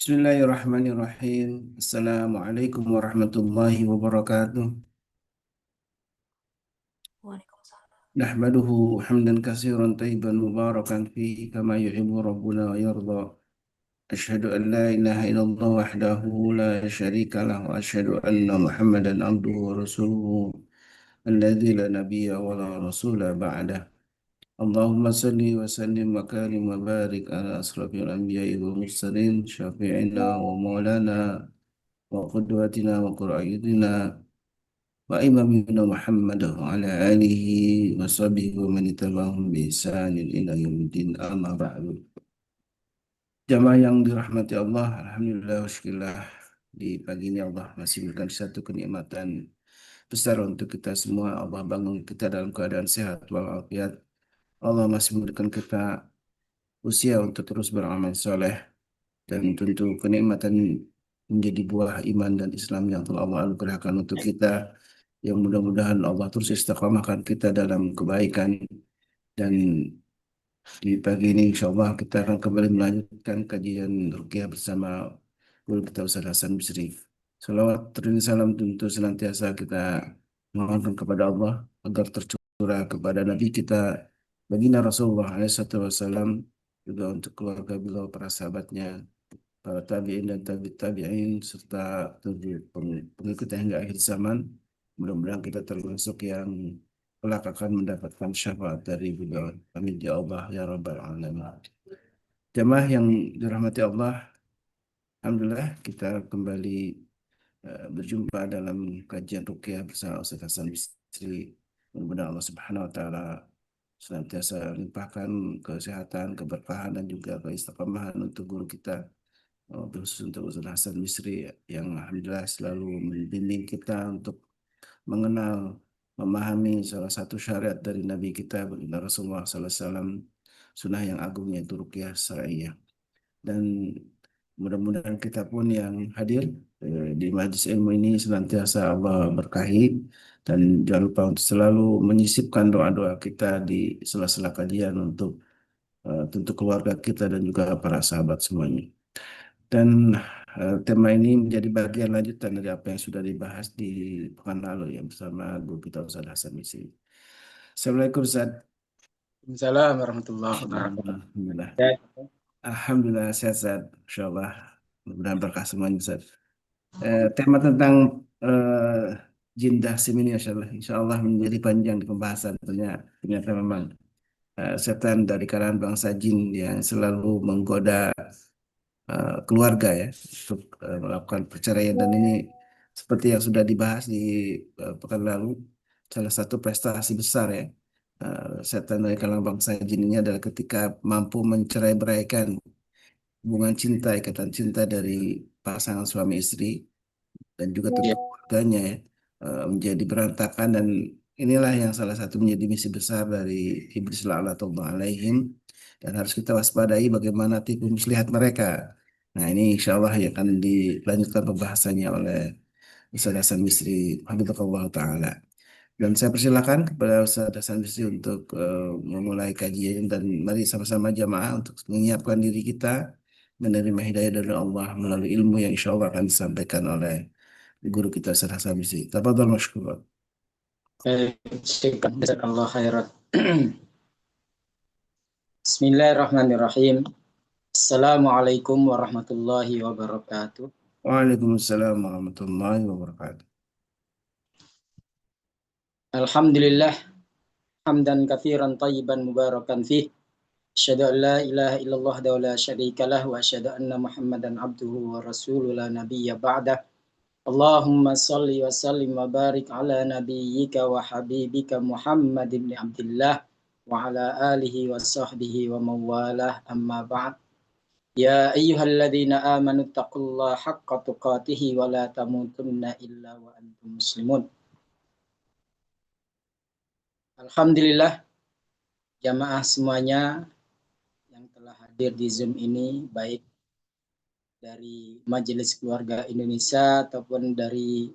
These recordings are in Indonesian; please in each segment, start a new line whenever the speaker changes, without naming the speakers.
Bismillahirrahmanirrahim. Assalamualaikum warahmatullahi wabarakatuh.
Waalaikumsalam.
Nahmaduhu hamdan katsiran tayyiban mubarakan fihi kama yuhibbu rabbuna wa yarda. Asyhadu an la ilaha illallah wahdahu la syarika lah wa asyhadu anna Muhammadan abduhu wa rasuluhu alladzi la nabiyya wa la rasula ba'dah. Allahumma salli wa sallim wa karim wa barik ala asrafil anbiya'i wal mursalin syafi'ina wa maulana wa qudwatina wa qur'aidina wa imamina Muhammad wa ala alihi wa sahbihi wa man itabahum bi ihsanin ila yaumiddin amma ba'du. Jamaah yang dirahmati Allah, alhamdulillah wa syukurillah, di pagi ini Allah masih memberikan satu kenikmatan besar untuk kita semua. Allah bangun kita dalam keadaan sehat walafiat. Allah masih memberikan kita usia untuk terus beramal soleh, dan tentu kenikmatan menjadi buah iman dan Islam yang telah Allah anugerahkan untuk kita, yang mudah-mudahan Allah terus istiqamahkan kita dalam kebaikan. Dan di pagi ini insya Allah kita akan kembali melanjutkan kajian Ruqyah bersama guru kita Ustaz Hasan Bisri. Salawat dan salam tentu senantiasa kita mohonkan kepada Allah agar tercurah kepada Nabi kita baginda Rasulullah SAW, juga untuk keluarga beliau, para sahabatnya, para tabi'in dan tabi'in, serta pengikutnya hingga akhir zaman. Mudah-mudahan kita termasuk yang kelak akan mendapatkan syafaat dari beliau. Amin ya Allah ya Rabbal Alamin. Jamaah yang dirahmati Allah, alhamdulillah kita kembali berjumpa dalam kajian Ruqyah bersama Ustaz Hasan Bisri. Mudah-mudahan Allah Subhanahu wa taala senantiasa limpahkan kesehatan, keberkahan dan juga keistiqomahan untuk guru kita, khusus untuk Ustaz Hasan Bisri, yang alhamdulillah selalu membimbing kita untuk mengenal, memahami salah satu syariat dari Nabi kita baginda Rasulullah SAW, sunnah yang agung yaitu Ruqyah Syariah. Dan mudah-mudahan kita pun yang hadir di majlis ilmu ini senantiasa Allah berkahi, dan jangan lupa untuk selalu menyisipkan doa-doa kita di sela-sela kajian untuk tentu keluarga kita dan juga para sahabat semuanya. Dan tema ini menjadi bagian lanjutan dari apa yang sudah dibahas di pekan lalu ya bersama guru kita Ustaz Hasan Bisri. Assalamualaikum Ustaz.
Waalaikumsalam warahmatullahi wabarakatuh.
Alhamdulillah.
Ya,
Alhamdulillah sehat-sehat. Insyaallah. Mudah-mudahan berkah semuanya Ustaz. Tema tentang jin dahsim ini insyaallah menjadi panjang di pembahasan. Ternyata memang setan dari kalangan bangsa jin yang selalu menggoda keluarga ya untuk melakukan perceraian, dan ini seperti yang sudah dibahas di pekan lalu, salah satu prestasi besar ya setan dari kalangan bangsa jin ini adalah ketika mampu mencerai-beraikan hubungan cinta, ikatan cinta dari pasangan suami istri dan juga tentu keluarganya ya, menjadi berantakan. Dan inilah yang salah satu menjadi misi besar dari iblis la'natullah alaihim, dan harus kita waspadai bagaimana tipu muslihat mereka. Nah ini insya Allah yang akan dilanjutkan pembahasannya oleh Ustaz Hasan Bisri Hafizahullah Ta'ala. Dan saya persilakan kepada Ustaz Hasan Bisri untuk memulai kajian, dan mari sama-sama jamaah untuk menyiapkan diri kita menerima hidayah dari Allah melalui ilmu yang insya Allah akan disampaikan oleh guru kita Ustaz Hasan Bisri. Tafadhal mashkur.
syukran. Jazakallah khairan. Bismillahirrahmanirrahim. Assalamualaikum warahmatullahi wabarakatuh.
Waalaikumsalam warahmatullahi wabarakatuh.
Alhamdulillah hamdan katsiran thayyiban mubarakan fih. Asyhadu an la ilaha illallah wa la syarikalah wa asyhadu anna Muhammadan abduhu wa rasuluhu la nabiyya ba'dah. Allahumma salli wa sallim wa barik ala nabiyyika wa habibika Muhammad ibn Abdullah wa ala alihi wa sahbihi wa mawalah, amma ba'd. Ya ayyuhalladzina amanu taqullaha haqqa tuqatih wa la tamutunna illa wa antum muslimun. Alhamdulillah jamaah semuanya yang telah hadir di Zoom ini, baik dari Majelis Keluarga Indonesia ataupun dari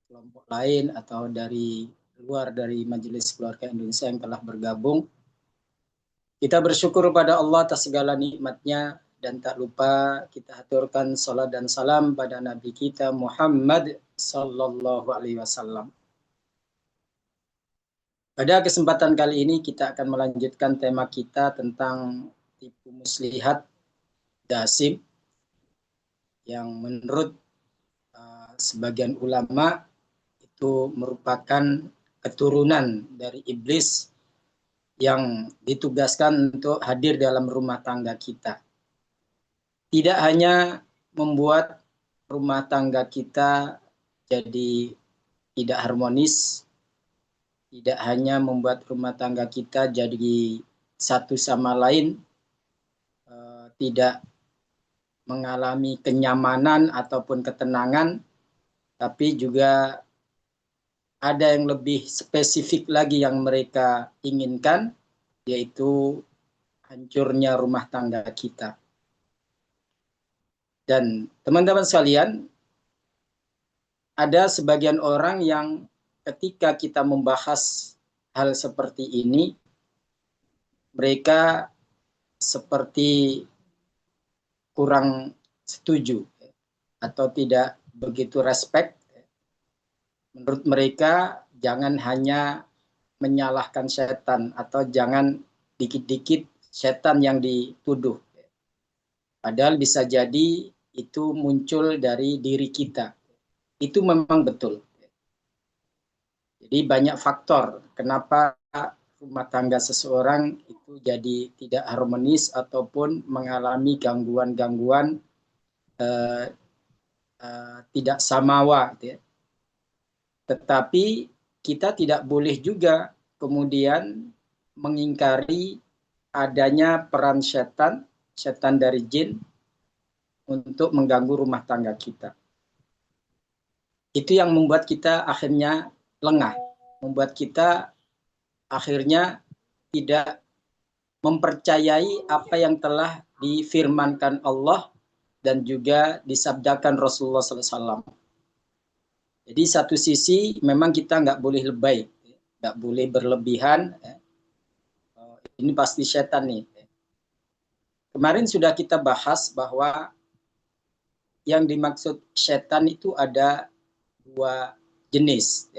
kelompok lain atau dari luar dari Majelis Keluarga Indonesia yang telah bergabung. Kita bersyukur pada Allah atas segala nikmatnya dan tak lupa kita haturkan salat dan salam pada Nabi kita Muhammad sallallahu alaihi wasallam. Pada kesempatan kali ini kita akan melanjutkan tema kita tentang tipu muslihat dasim yang menurut sebagian ulama itu merupakan keturunan dari iblis yang ditugaskan untuk hadir dalam rumah tangga kita. Tidak hanya membuat rumah tangga kita jadi tidak harmonis, tidak hanya membuat rumah tangga kita jadi satu sama lain tidak mengalami kenyamanan ataupun ketenangan, tapi juga ada yang lebih spesifik lagi yang mereka inginkan, yaitu hancurnya rumah tangga kita. Dan teman-teman sekalian, ada sebagian orang yang ketika kita membahas hal seperti ini, mereka seperti kurang setuju atau tidak begitu respect. Menurut mereka jangan hanya menyalahkan setan atau jangan dikit-dikit setan yang dituduh. Padahal bisa jadi itu muncul dari diri kita. Itu memang betul. Jadi banyak faktor kenapa rumah tangga seseorang itu jadi tidak harmonis ataupun mengalami gangguan-gangguan tidak samawa. Gitu ya. Tetapi kita tidak boleh juga kemudian mengingkari adanya peran setan, setan dari jin untuk mengganggu rumah tangga kita. Itu yang membuat kita akhirnya lengah, membuat kita akhirnya tidak mempercayai apa yang telah difirmankan Allah dan juga disabdakan Rasulullah SAW. Jadi satu sisi memang kita nggak boleh lebay, nggak boleh berlebihan. Ini pasti setan nih. Kemarin sudah kita bahas bahwa yang dimaksud setan itu ada dua jenis,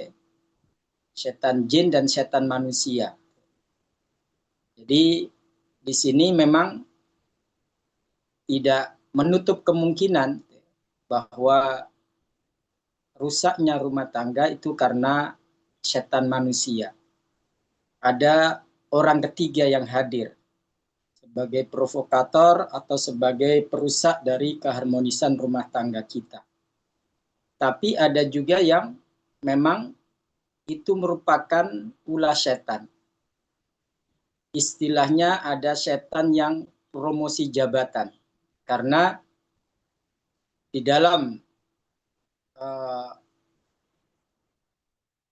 setan jin dan setan manusia. Jadi di sini memang tidak menutup kemungkinan bahwa rusaknya rumah tangga itu karena setan manusia. Ada orang ketiga yang hadir sebagai provokator atau sebagai perusak dari keharmonisan rumah tangga kita. Tapi ada juga yang memang itu merupakan ulah setan. Istilahnya ada setan yang promosi jabatan. Karena di dalam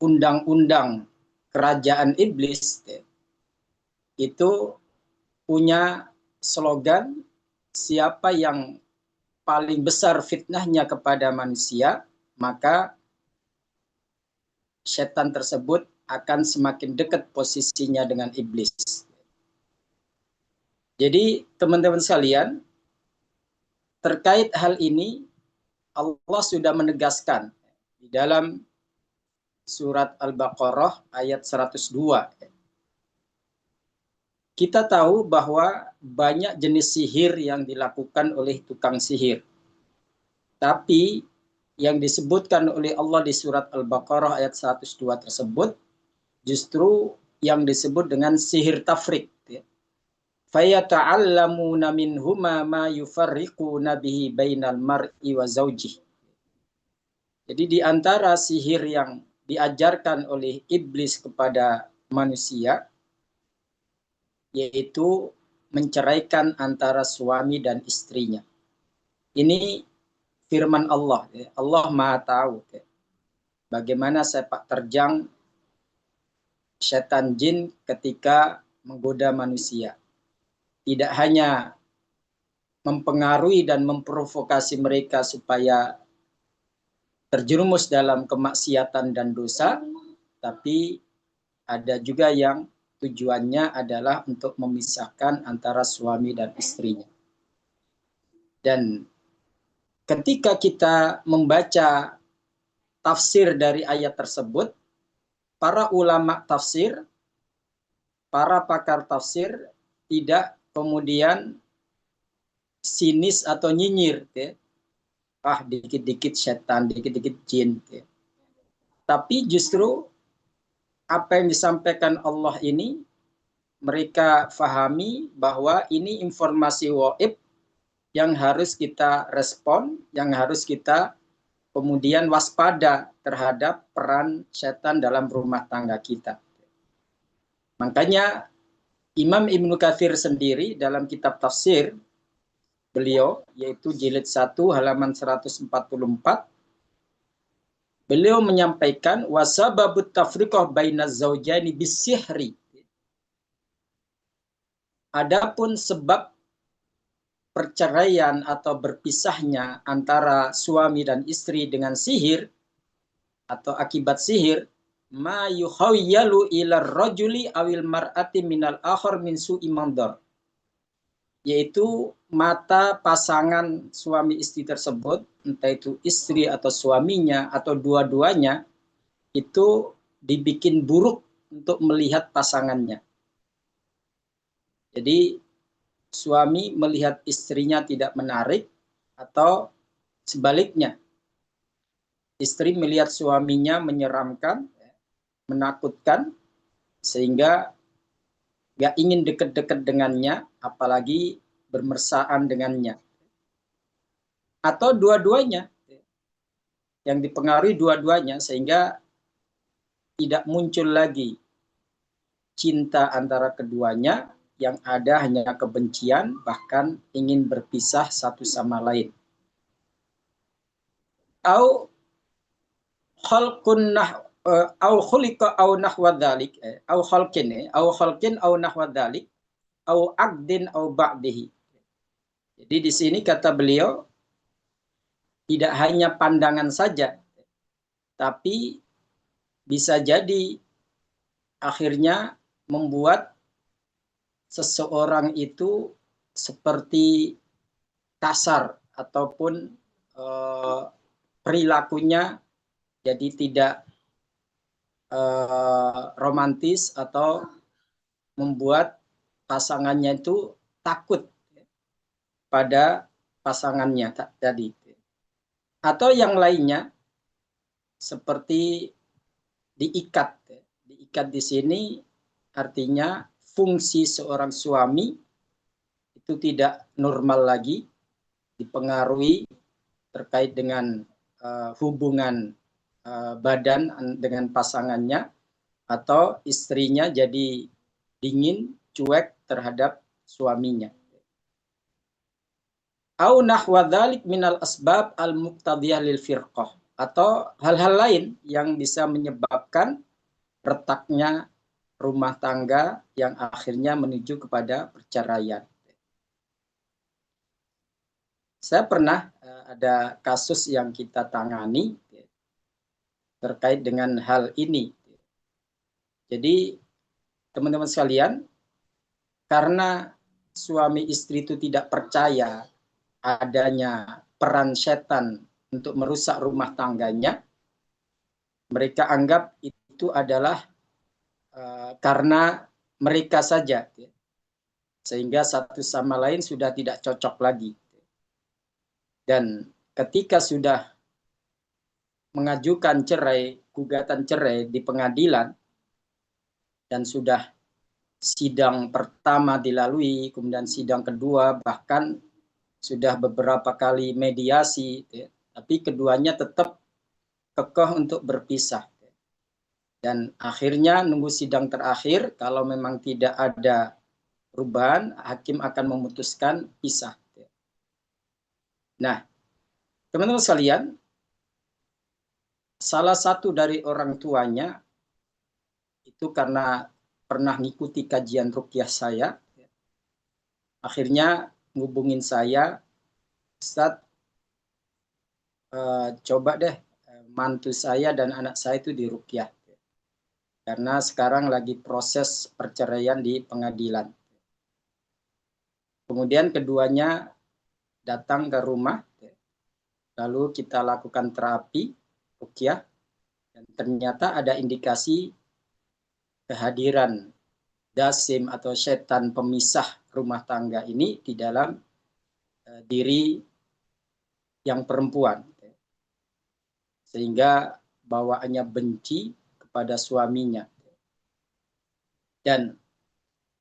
undang-undang kerajaan iblis itu punya slogan, siapa yang paling besar fitnahnya kepada manusia, maka setan tersebut akan semakin dekat posisinya dengan iblis. Jadi teman-teman sekalian, terkait hal ini Allah sudah menegaskan di dalam surat Al-Baqarah ayat 102. Kita tahu bahwa banyak jenis sihir yang dilakukan oleh tukang sihir. Tapi yang disebutkan oleh Allah di surat Al-Baqarah ayat 102 tersebut justru yang disebut dengan sihir tafrik. Fayata'allamuna minhuma ma yufarriquna bihi bainal mar'i wa zawjih. Jadi di antara sihir yang diajarkan oleh iblis kepada manusia yaitu menceraikan antara suami dan istrinya. Ini firman Allah. Allah Maha tahu bagaimana sepak terjang setan jin ketika menggoda manusia. Tidak hanya mempengaruhi dan memprovokasi mereka supaya terjerumus dalam kemaksiatan dan dosa, tapi ada juga yang tujuannya adalah untuk memisahkan antara suami dan istrinya. Dan ketika kita membaca tafsir dari ayat tersebut, para ulama tafsir, para pakar tafsir tidak kemudian sinis atau nyinyir, ya. Ah, dikit-dikit setan, dikit-dikit jin. Ya. Tapi justru apa yang disampaikan Allah ini mereka fahami bahwa ini informasi gaib yang harus kita respon, yang harus kita kemudian waspada terhadap peran setan dalam rumah tangga kita. Makanya Imam Ibnu Katsir sendiri dalam kitab tafsir beliau, yaitu jilid 1 halaman 144, beliau menyampaikan wasababut tafriqah bainaz zaujaini bisihri. Adapun sebab perceraian atau berpisahnya antara suami dan istri dengan sihir atau akibat sihir, ma yukhayyalu ila rajuli awil mar'ati minal akhar min su'i mandar, yaitu mata pasangan suami istri tersebut, entah itu istri atau suaminya atau dua-duanya, itu dibikin buruk untuk melihat pasangannya. Jadi suami melihat istrinya tidak menarik atau sebaliknya. Istri melihat suaminya menyeramkan, menakutkan, sehingga gak ingin dekat-dekat dengannya, apalagi bermesraan dengannya. Atau dua-duanya, yang dipengaruhi dua-duanya, sehingga tidak muncul lagi cinta antara keduanya, yang ada hanya kebencian, bahkan ingin berpisah satu sama lain. Au khalqun au khuliqa au nahwa dzalik, au khalqin au nahwa dzalik, au aqdin au ba'dihi. Jadi di sini kata beliau tidak hanya pandangan saja, tapi bisa jadi akhirnya membuat seseorang itu seperti kasar ataupun perilakunya jadi tidak romantis atau membuat pasangannya itu takut pada pasangannya tadi. Atau yang lainnya seperti diikat. Diikat di sini artinya fungsi seorang suami itu tidak normal lagi, dipengaruhi terkait dengan hubungan badan dengan pasangannya, atau istrinya jadi dingin, cuek terhadap suaminya. Au nahwa dzalik minal asbab al-muqtadiyah lil firqah, atau hal-hal lain yang bisa menyebabkan retaknya rumah tangga yang akhirnya menuju kepada perceraian. Saya pernah ada kasus yang kita tangani terkait dengan hal ini. Jadi teman-teman sekalian, karena suami istri itu tidak percaya adanya peran setan untuk merusak rumah tangganya, mereka anggap itu adalah karena mereka saja, sehingga satu sama lain sudah tidak cocok lagi. Dan ketika sudah mengajukan cerai, gugatan cerai di pengadilan, dan sudah sidang pertama dilalui, kemudian sidang kedua, bahkan sudah beberapa kali mediasi, tapi keduanya tetap kekeh untuk berpisah. Dan akhirnya nunggu sidang terakhir, kalau memang tidak ada perubahan, hakim akan memutuskan pisah. Nah, teman-teman sekalian, salah satu dari orang tuanya itu karena pernah ngikuti kajian ruqyah saya, akhirnya ngubungin saya, Ustadz, coba deh mantu saya dan anak saya itu diruqyah. Karena sekarang lagi proses perceraian di pengadilan. Kemudian keduanya datang ke rumah, lalu kita lakukan terapi ruqyah, dan ternyata ada indikasi kehadiran dasim atau setan pemisah rumah tangga ini di dalam diri yang perempuan, sehingga bawaannya benci kepada suaminya. Dan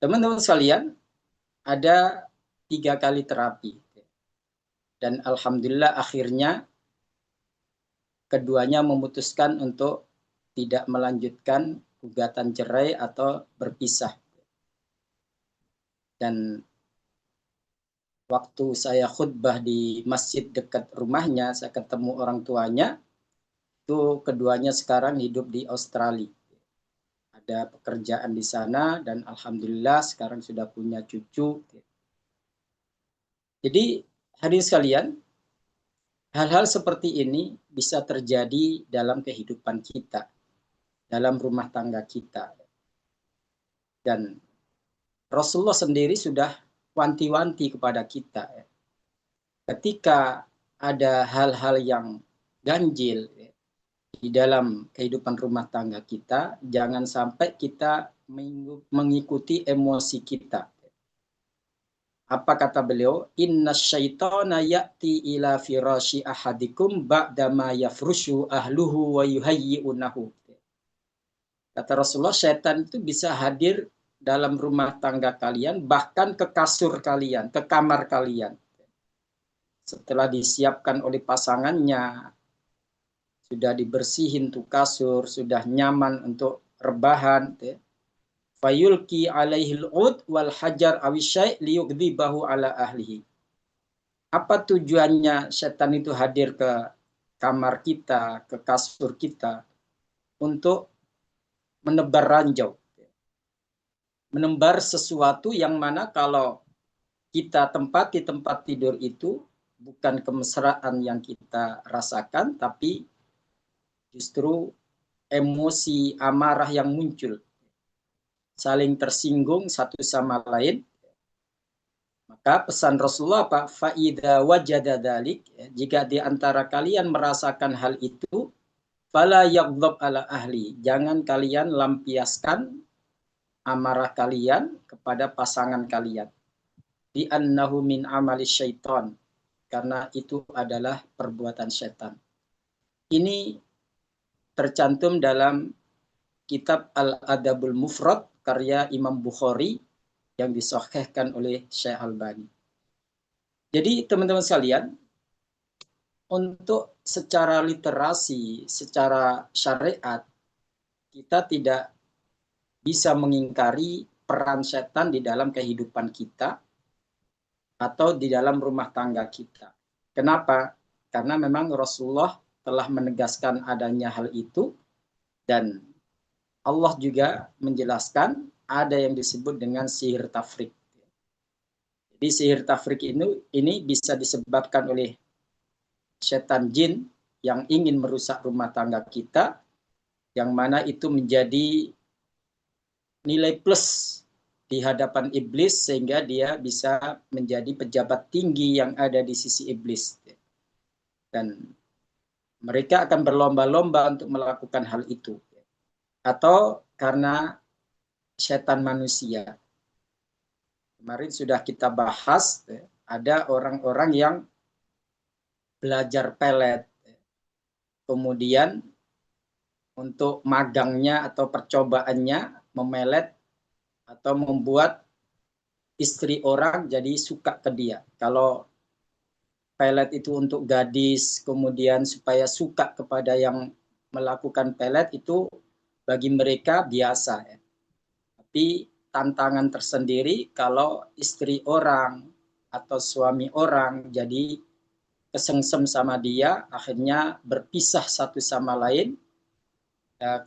teman-teman sekalian, ada 3 kali terapi, dan alhamdulillah akhirnya keduanya memutuskan untuk tidak melanjutkan gugatan cerai atau berpisah. Dan waktu saya khutbah di masjid dekat rumahnya, saya ketemu orang tuanya, itu keduanya sekarang hidup di Australia. Ada pekerjaan di sana dan alhamdulillah sekarang sudah punya cucu. Jadi hadirin sekalian, hal-hal seperti ini bisa terjadi dalam kehidupan kita, dalam rumah tangga kita. Dan Rasulullah sendiri sudah wanti-wanti kepada kita. Ketika ada hal-hal yang ganjil di dalam kehidupan rumah tangga kita, jangan sampai kita mengikuti emosi kita. Apa kata beliau? Inna syaitana ya'ti ila firashi ahadikum ba'dama yafrushu ahluhu wa yuhayyi'unahu. Kata Rasulullah, setan itu bisa hadir dalam rumah tangga kalian, bahkan ke kasur kalian, ke kamar kalian. Setelah disiapkan oleh pasangannya, sudah dibersihin tuh kasur, sudah nyaman untuk rebahan. Fayulki alaihil ud wal hajar awisyai liyugdzibahu ala ahlihi. Apa tujuannya setan itu hadir ke kamar kita, ke kasur kita, untuk menebar ranjau. Menebar sesuatu yang mana kalau kita tempati tempat tidur itu bukan kemesraan yang kita rasakan, tapi justru emosi amarah yang muncul, saling tersinggung satu sama lain. Maka pesan Rasulullah apa? Fa'idha wajada dalik, jika di antara kalian merasakan hal itu, fala yaghdab ala ahli, jangan kalian lampiaskan amarah kalian kepada pasangan kalian. Di annahu min amali syaitan, karena itu adalah perbuatan setan. Ini tercantum dalam kitab Al-Adabul Mufrad karya Imam Bukhari yang disahihkan oleh Syekh Albani. Jadi teman-teman sekalian, untuk secara literasi, secara syariat, kita tidak bisa mengingkari peran setan di dalam kehidupan kita atau di dalam rumah tangga kita. Kenapa? Karena memang Rasulullah telah menegaskan adanya hal itu, dan Allah juga menjelaskan ada yang disebut dengan sihir tafrik. Jadi sihir tafrik ini bisa disebabkan oleh setan jin yang ingin merusak rumah tangga kita, yang mana itu menjadi nilai plus di hadapan iblis sehingga dia bisa menjadi pejabat tinggi yang ada di sisi iblis. Dan mereka akan berlomba-lomba untuk melakukan hal itu. Atau karena setan manusia. Kemarin sudah kita bahas, ada orang-orang yang belajar pelet, kemudian untuk magangnya atau percobaannya memelet atau membuat istri orang jadi suka ke dia. Kalau pelet itu untuk gadis, kemudian supaya suka kepada yang melakukan pelet, itu bagi mereka biasa. Tapi tantangan tersendiri kalau istri orang atau suami orang jadi kesengsem sama dia, akhirnya berpisah satu sama lain,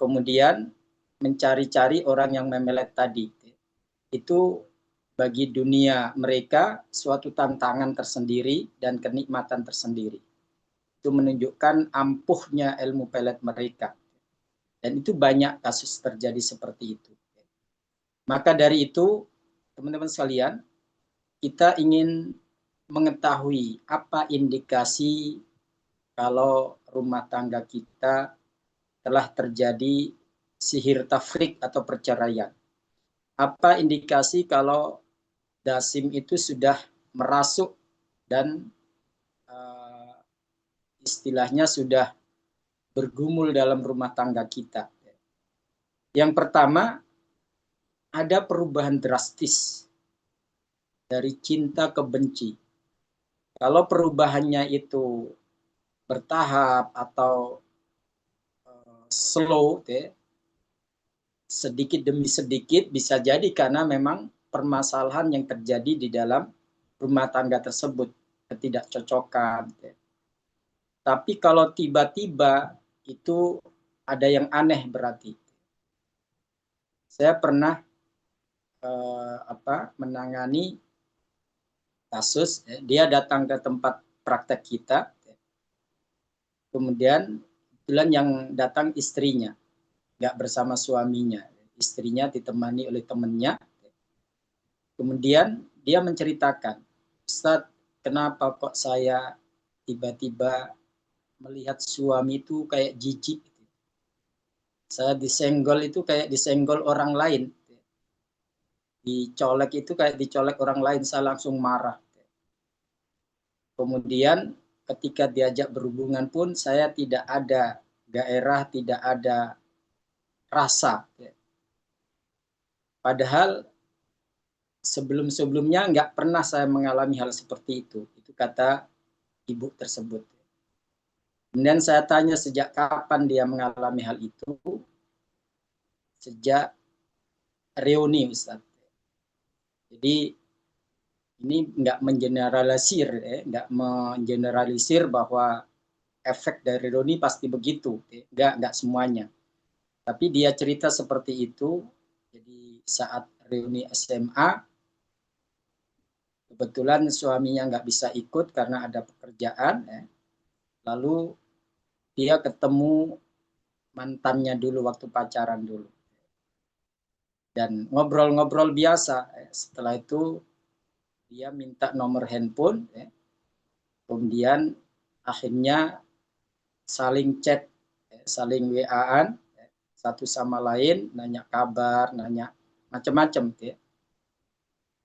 kemudian mencari-cari orang yang memelet tadi. Itu bagi dunia mereka suatu tantangan tersendiri dan kenikmatan tersendiri. Itu menunjukkan ampuhnya ilmu pelet mereka. Dan itu banyak kasus terjadi seperti itu. Maka dari itu, teman-teman sekalian, kita ingin mengetahui apa indikasi kalau rumah tangga kita telah terjadi sihir tafrik atau perceraian. Apa indikasi kalau dasim itu sudah merasuk dan istilahnya sudah bergumul dalam rumah tangga kita. Yang pertama, ada perubahan drastis dari cinta ke benci. Kalau perubahannya itu bertahap atau slow, sedikit demi sedikit, bisa jadi karena memang permasalahan yang terjadi di dalam rumah tangga tersebut, ketidakcocokan. Tapi kalau tiba-tiba itu ada yang aneh berarti. Saya pernah menangani kasus, dia datang ke tempat praktek kita, kemudian kebetulan yang datang istrinya, nggak bersama suaminya, istrinya ditemani oleh temannya. Kemudian dia menceritakan, Ustadz, kenapa kok saya tiba-tiba melihat suami itu kayak jijik. Saya disenggol itu kayak disenggol orang lain. Dicolek itu kayak dicolek orang lain, saya langsung marah. Kemudian ketika diajak berhubungan pun saya tidak ada gairah, tidak ada rasa. Padahal sebelum-sebelumnya nggak pernah saya mengalami hal seperti itu. Itu kata ibu tersebut. Kemudian saya tanya sejak kapan dia mengalami hal itu. Sejak reuni, Ustaz. Jadi ini nggak mengeneralisir bahwa efek dari reuni pasti begitu. Nggak semuanya. Tapi dia cerita seperti itu. Jadi saat reuni SMA, kebetulan suaminya nggak bisa ikut karena ada pekerjaan. Lalu dia ketemu mantannya dulu waktu pacaran dulu. Dan ngobrol-ngobrol biasa. Setelah itu dia minta nomor handphone. Kemudian akhirnya saling chat, saling WA-an satu sama lain, nanya kabar, nanya macam-macam.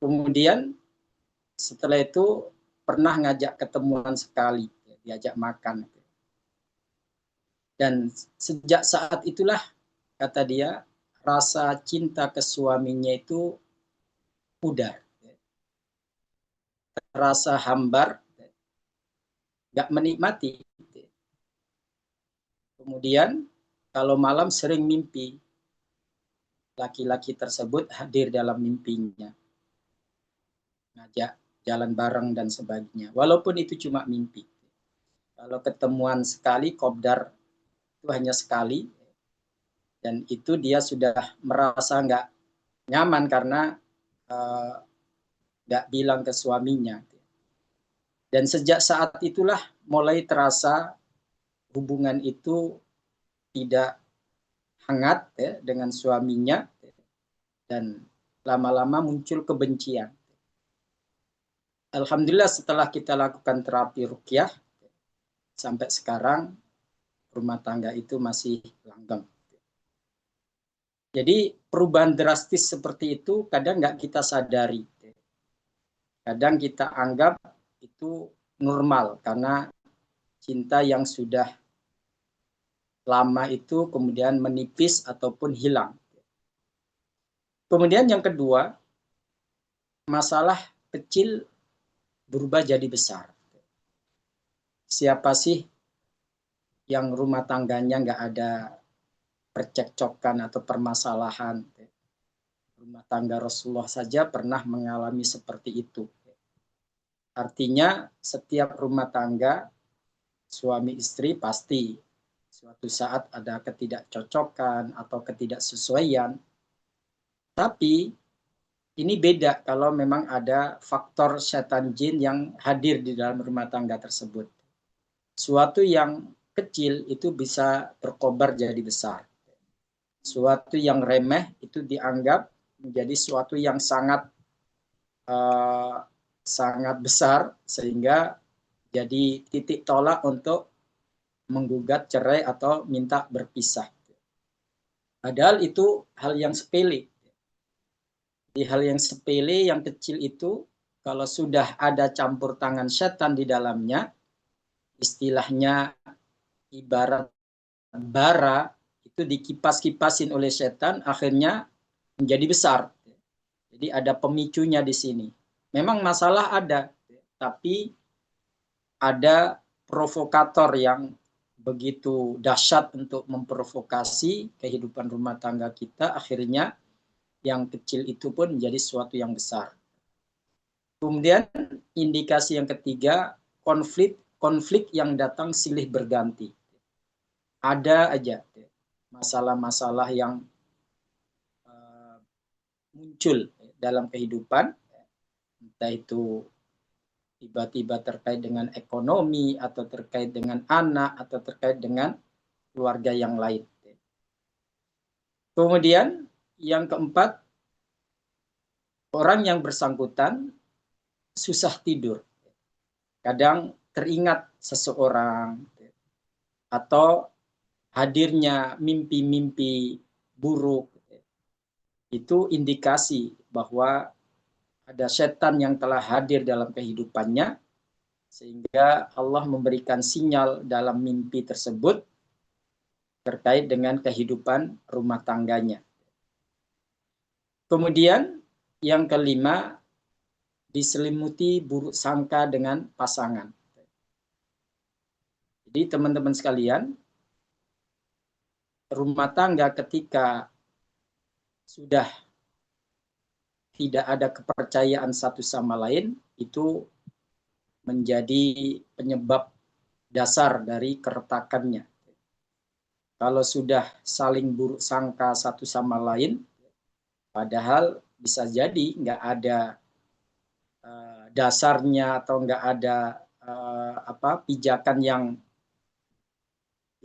Kemudian setelah itu pernah ngajak ketemuan sekali, diajak makan. Dan sejak saat itulah, kata dia, rasa cinta ke suaminya itu pudar. Rasa hambar, nggak menikmati. Kemudian kalau malam sering mimpi laki-laki tersebut hadir dalam mimpinya, ngajak jalan bareng dan sebagainya. Walaupun itu cuma mimpi. Kalau ketemuan sekali, kopdar itu hanya sekali, dan itu dia sudah merasa nggak nyaman karena nggak bilang ke suaminya. Dan sejak saat itulah mulai terasa hubungan itu tidak hangat dengan suaminya, dan lama-lama muncul kebencian. Alhamdulillah setelah kita lakukan terapi ruqyah, sampai sekarang rumah tangga itu masih langgeng. Jadi perubahan drastis seperti itu kadang nggak kita sadari. Kadang kita anggap itu normal karena cinta yang sudah lama itu kemudian menipis ataupun hilang. Kemudian yang kedua, masalah kecil berubah jadi besar. Siapa sih yang rumah tangganya nggak ada percekcokan atau permasalahan? Rumah tangga Rasulullah saja pernah mengalami seperti itu. Artinya setiap rumah tangga suami istri pasti suatu saat ada ketidakcocokan atau ketidaksesuaian. Tapi ini beda kalau memang ada faktor setan jin yang hadir di dalam rumah tangga tersebut. Suatu yang kecil itu bisa berkobar jadi besar. Suatu yang remeh itu dianggap menjadi suatu yang sangat sangat besar sehingga jadi titik tolak untuk menggugat cerai atau minta berpisah. Padahal itu hal yang sepele. Di hal yang sepele, yang kecil itu, kalau sudah ada campur tangan setan di dalamnya, istilahnya ibarat bara itu dikipas-kipasin oleh setan, akhirnya menjadi besar. Jadi ada pemicunya di sini. Memang masalah ada, tapi ada provokator yang begitu dahsyat untuk memprovokasi kehidupan rumah tangga kita, akhirnya yang kecil itu pun menjadi sesuatu yang besar. Kemudian indikasi yang ketiga, konflik yang datang silih berganti. Ada aja masalah-masalah yang muncul dalam kehidupan, entah itu tiba-tiba terkait dengan ekonomi, atau terkait dengan anak, atau terkait dengan keluarga yang lain. Kemudian yang keempat, orang yang bersangkutan susah tidur. Kadang teringat seseorang, atau hadirnya mimpi-mimpi buruk. Itu indikasi bahwa ada setan yang telah hadir dalam kehidupannya, sehingga Allah memberikan sinyal dalam mimpi tersebut terkait dengan kehidupan rumah tangganya. Kemudian yang kelima, diselimuti buruk sangka dengan pasangan. Jadi teman-teman sekalian, rumah tangga ketika sudah tidak ada kepercayaan satu sama lain, itu menjadi penyebab dasar dari keretakannya. Kalau sudah saling buruk sangka satu sama lain, padahal bisa jadi nggak ada dasarnya atau nggak ada pijakan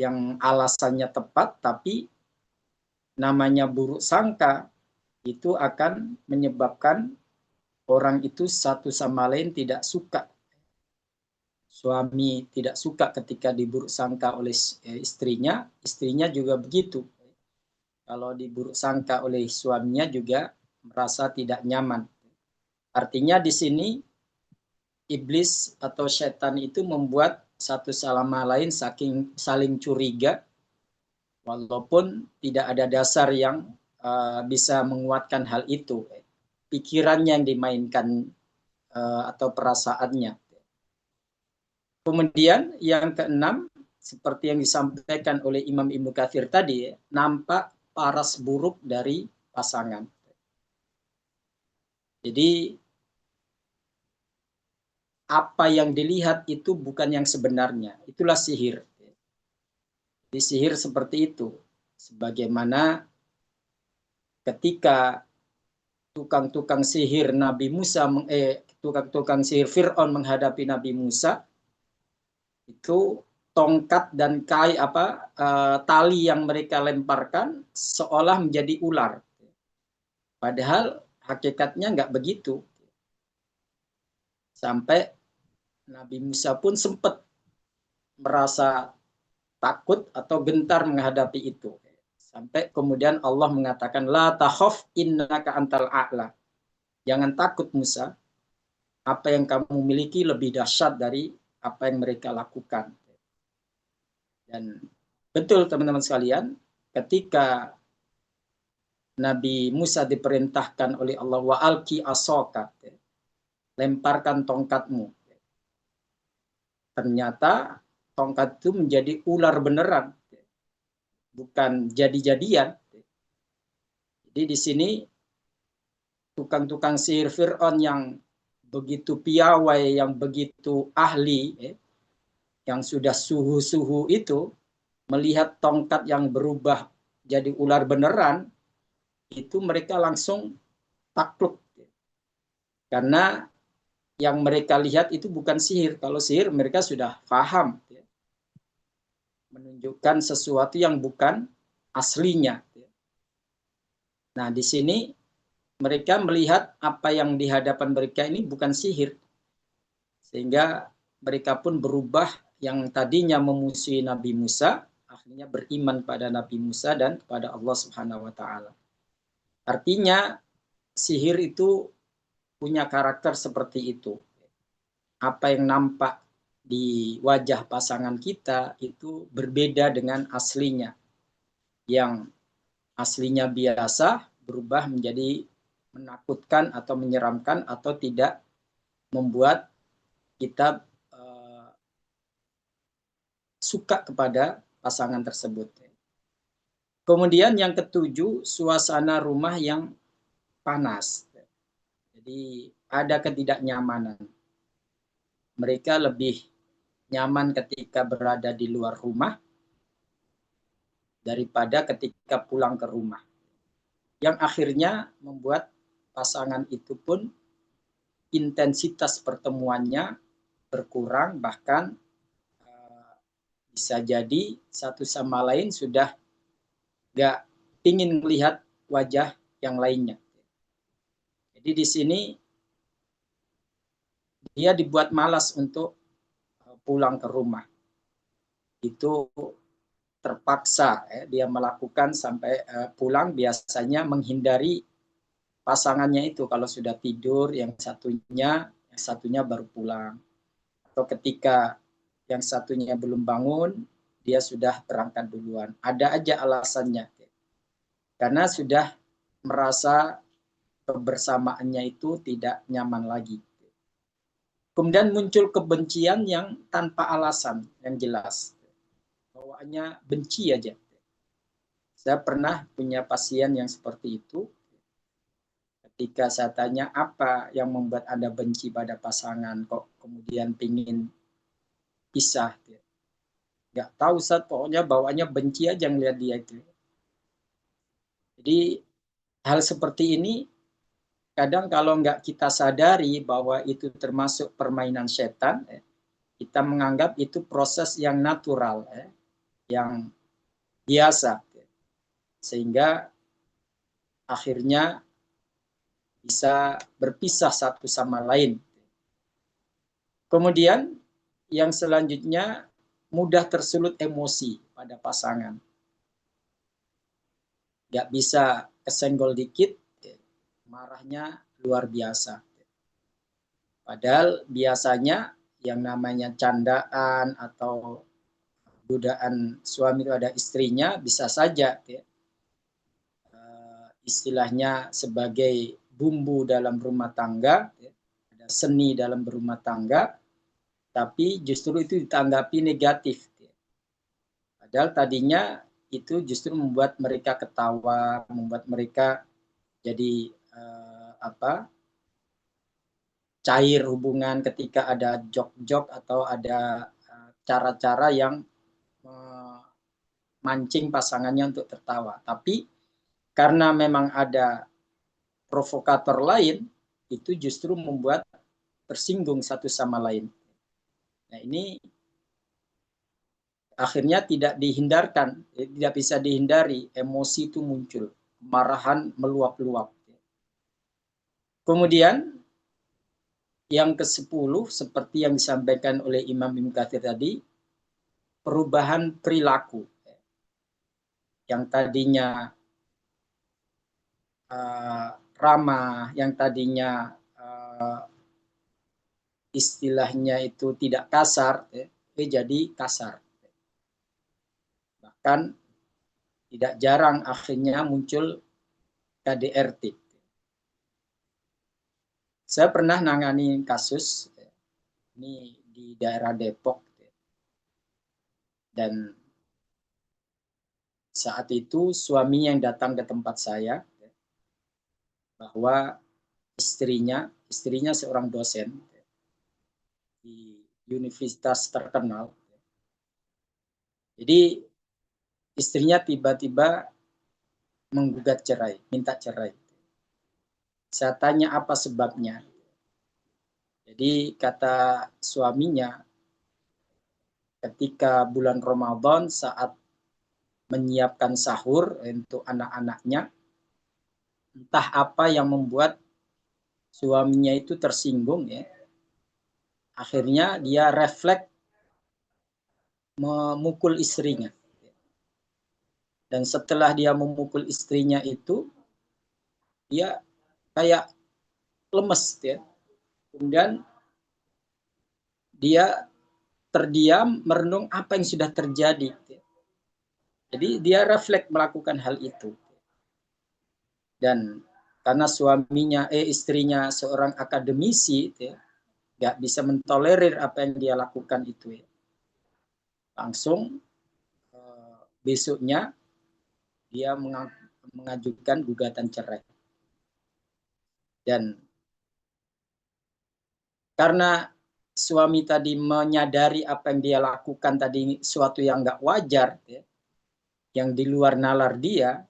yang alasannya tepat, tapi namanya buruk sangka itu akan menyebabkan orang itu satu sama lain tidak suka. Suami tidak suka ketika diburuk sangka oleh istrinya, istrinya juga begitu. Kalau diburuk sangka oleh suaminya juga merasa tidak nyaman. Artinya di sini iblis atau setan itu membuat satu sama lain saling curiga, walaupun tidak ada dasar yang bisa menguatkan hal itu. Pikirannya yang dimainkan atau perasaannya. Kemudian yang keenam, seperti yang disampaikan oleh Imam Ibnu Katsir tadi, nampak paras buruk dari pasangan. Jadi apa yang dilihat itu bukan yang sebenarnya. Itulah sihir. Di sihir seperti itu. Sebagaimana ketika tukang-tukang sihir Nabi Musa, tukang-tukang sihir Fir'aun menghadapi Nabi Musa, itu tongkat dan tali yang mereka lemparkan seolah menjadi ular. Padahal hakikatnya nggak begitu. Sampai Nabi Musa pun sempat merasa takut atau gentar menghadapi itu. Sampai kemudian Allah mengatakan, la takhaf innaka antal a'la. Jangan takut Musa, apa yang kamu miliki lebih dahsyat dari apa yang mereka lakukan. Dan betul teman-teman sekalian, ketika Nabi Musa diperintahkan oleh Allah, wa alki asoka, lemparkan tongkatmu. Ternyata tongkat itu menjadi ular beneran, bukan jadi-jadian. Jadi di sini tukang-tukang sihir Fir'aun yang begitu piawai, yang begitu ahli, yang sudah suhu-suhu itu, melihat tongkat yang berubah jadi ular beneran, itu mereka langsung takluk. Karena yang mereka lihat itu bukan sihir. Kalau sihir mereka sudah paham. Menunjukkan sesuatu yang bukan aslinya. Nah, di sini mereka melihat apa yang di hadapan mereka ini bukan sihir, Sehingga mereka pun berubah, yang tadinya memusuhi Nabi Musa, akhirnya beriman pada Nabi Musa dan kepada Allah Subhanahu wa taala. Artinya sihir itu punya karakter seperti itu. Apa yang nampak di wajah pasangan kita itu berbeda dengan aslinya. Yang aslinya biasa berubah menjadi menakutkan atau menyeramkan atau tidak membuat kita suka kepada pasangan tersebut. Kemudian yang ketujuh, suasana rumah yang panas. Jadi ada ketidaknyamanan. Mereka lebih nyaman ketika berada di luar rumah daripada ketika pulang ke rumah. Yang akhirnya membuat pasangan itu pun intensitas pertemuannya berkurang, bahkan bisa jadi satu sama lain sudah gak ingin melihat wajah yang lainnya. Jadi di sini dia dibuat malas untuk pulang ke rumah. Itu terpaksa dia melakukan sampai pulang, biasanya menghindari pasangannya itu. Kalau sudah tidur yang satunya baru pulang. Atau ketika yang satunya belum bangun, dia sudah berangkat duluan. Ada aja alasannya. Karena sudah merasa kebersamaannya itu tidak nyaman lagi. Kemudian muncul kebencian yang tanpa alasan yang jelas. Bawaannya benci aja. Saya pernah punya pasien yang seperti itu. Ketika saya tanya apa yang membuat Anda benci pada pasangan, kok kemudian pingin pisah. Nggak tahu, Ustaz, pokoknya bawaannya benci aja ngeliat dia itu. Jadi hal seperti ini kadang kalau nggak kita sadari bahwa itu termasuk permainan setan, kita menganggap itu proses yang natural, yang biasa. Sehingga akhirnya bisa berpisah satu sama lain. Kemudian yang selanjutnya, mudah tersulut emosi pada pasangan. Nggak bisa kesenggol dikit, marahnya luar biasa. Padahal biasanya yang namanya candaan atau godaan suami terhadap istrinya bisa saja istilahnya sebagai bumbu dalam rumah tangga, ada seni dalam berumah tangga, tapi justru itu ditanggapi negatif. Padahal tadinya itu justru membuat mereka ketawa, membuat mereka jadi cair hubungan ketika ada jok-jok atau ada cara-cara yang memancing pasangannya untuk tertawa. Tapi karena memang ada provokator lain, itu justru membuat tersinggung satu sama lain. Nah, ini akhirnya tidak dihindarkan, tidak bisa dihindari, emosi itu muncul, kemarahan meluap-luap. Kemudian yang ke-10 seperti yang disampaikan oleh Imam Ibnu Katsir tadi, perubahan perilaku. Yang tadinya ramah, yang tadinya istilahnya itu tidak kasar, jadi kasar. Bahkan tidak jarang akhirnya muncul KDRT. Saya pernah nangani kasus ini di daerah Depok, dan saat itu suami yang datang ke tempat saya bahwa istrinya seorang dosen di universitas terkenal. Jadi istrinya tiba-tiba menggugat cerai, minta cerai. Saya tanya apa sebabnya. Jadi kata suaminya, ketika bulan Ramadan saat menyiapkan sahur untuk anak-anaknya, entah apa yang membuat suaminya itu tersinggung, akhirnya dia refleks memukul istrinya. Dan setelah dia memukul istrinya itu, dia kayak lemes ya. Kemudian dia terdiam merenung apa yang sudah terjadi. Jadi dia refleks melakukan hal itu. Dan karena istrinya seorang akademisi, nggak bisa mentolerir apa yang dia lakukan itu. Langsung besoknya dia mengajukan gugatan cerai. Dan karena suami tadi menyadari apa yang dia lakukan tadi suatu yang nggak wajar, yang di luar nalar dia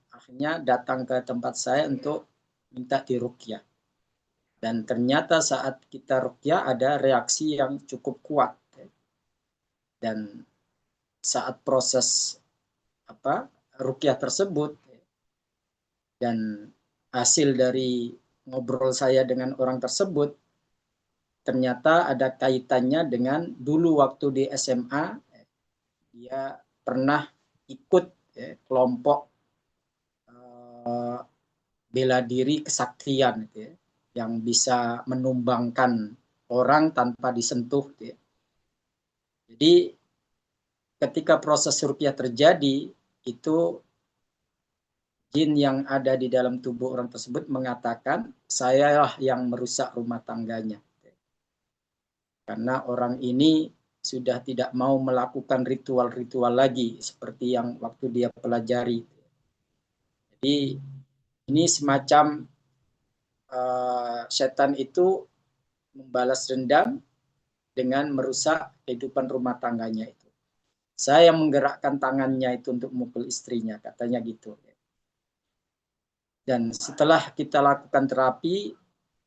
akhirnya datang ke tempat saya untuk minta diruqyah. Dan ternyata saat kita ruqyah ada reaksi yang cukup kuat. Dan saat proses ruqyah tersebut dan hasil dari ngobrol saya dengan orang tersebut, ternyata ada kaitannya dengan dulu waktu di SMA dia pernah ikut kelompok bela diri kesaktian yang bisa menumbangkan orang tanpa disentuh. Jadi ketika proses ruqyah terjadi, itu jin yang ada di dalam tubuh orang tersebut mengatakan, sayalah yang merusak rumah tangganya. Karena orang ini sudah tidak mau melakukan ritual-ritual lagi seperti yang waktu dia pelajari. Jadi ini semacam setan itu membalas dendam dengan merusak kehidupan rumah tangganya itu. Saya menggerakkan tangannya itu untuk memukul istrinya, katanya gitu. Dan setelah kita lakukan terapi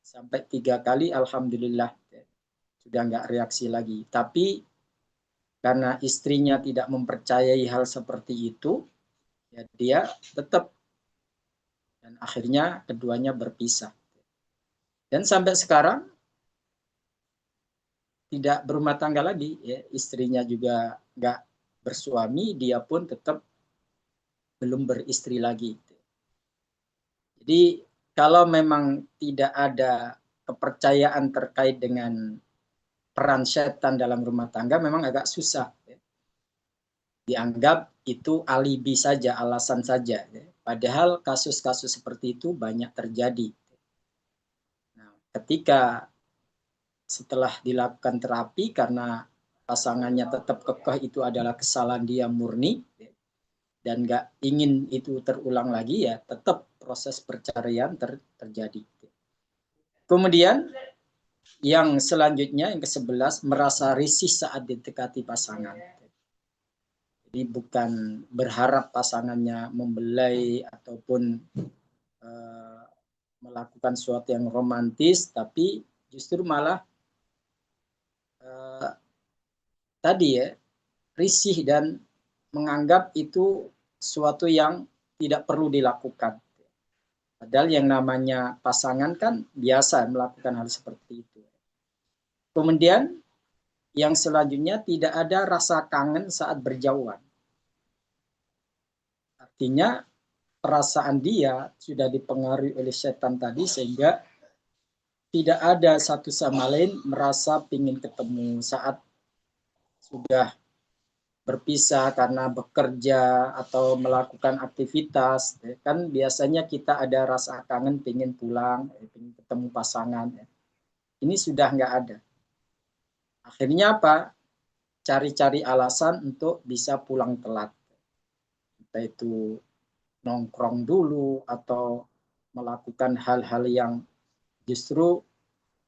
sampai 3 kali, alhamdulillah sudah nggak reaksi lagi. Tapi karena istrinya tidak mempercayai hal seperti itu, ya dia tetap, dan akhirnya keduanya berpisah. Dan sampai sekarang tidak berumah tangga lagi, ya. Istrinya juga nggak bersuami, dia pun tetap belum beristri lagi. Jadi kalau memang tidak ada kepercayaan terkait dengan peran setan dalam rumah tangga, memang agak susah. Dianggap itu alibi saja, alasan saja. Padahal kasus-kasus seperti itu banyak terjadi. Nah, ketika setelah dilakukan terapi karena pasangannya tetap kekeh itu adalah kesalahan dia murni dan nggak ingin itu terulang lagi, ya tetap proses perceraian terjadi. Kemudian yang selanjutnya, yang ke-11, merasa risih saat didekati pasangan. Jadi bukan berharap pasangannya membelai ataupun melakukan sesuatu yang romantis, tapi justru malah tadi ya, risih dan menganggap itu suatu yang tidak perlu dilakukan. Padahal yang namanya pasangan kan biasa melakukan hal seperti itu. Kemudian yang selanjutnya tidak ada rasa kangen saat berjauhan. Artinya perasaan dia sudah dipengaruhi oleh setan tadi sehingga tidak ada satu sama lain merasa ingin ketemu saat sudah berpisah karena bekerja atau melakukan aktivitas. Kan biasanya kita ada rasa kangen, pengen pulang, pengen ketemu pasangan. Ini sudah nggak ada. Akhirnya apa? Cari-cari alasan untuk bisa pulang telat. Entah itu nongkrong dulu atau melakukan hal-hal yang justru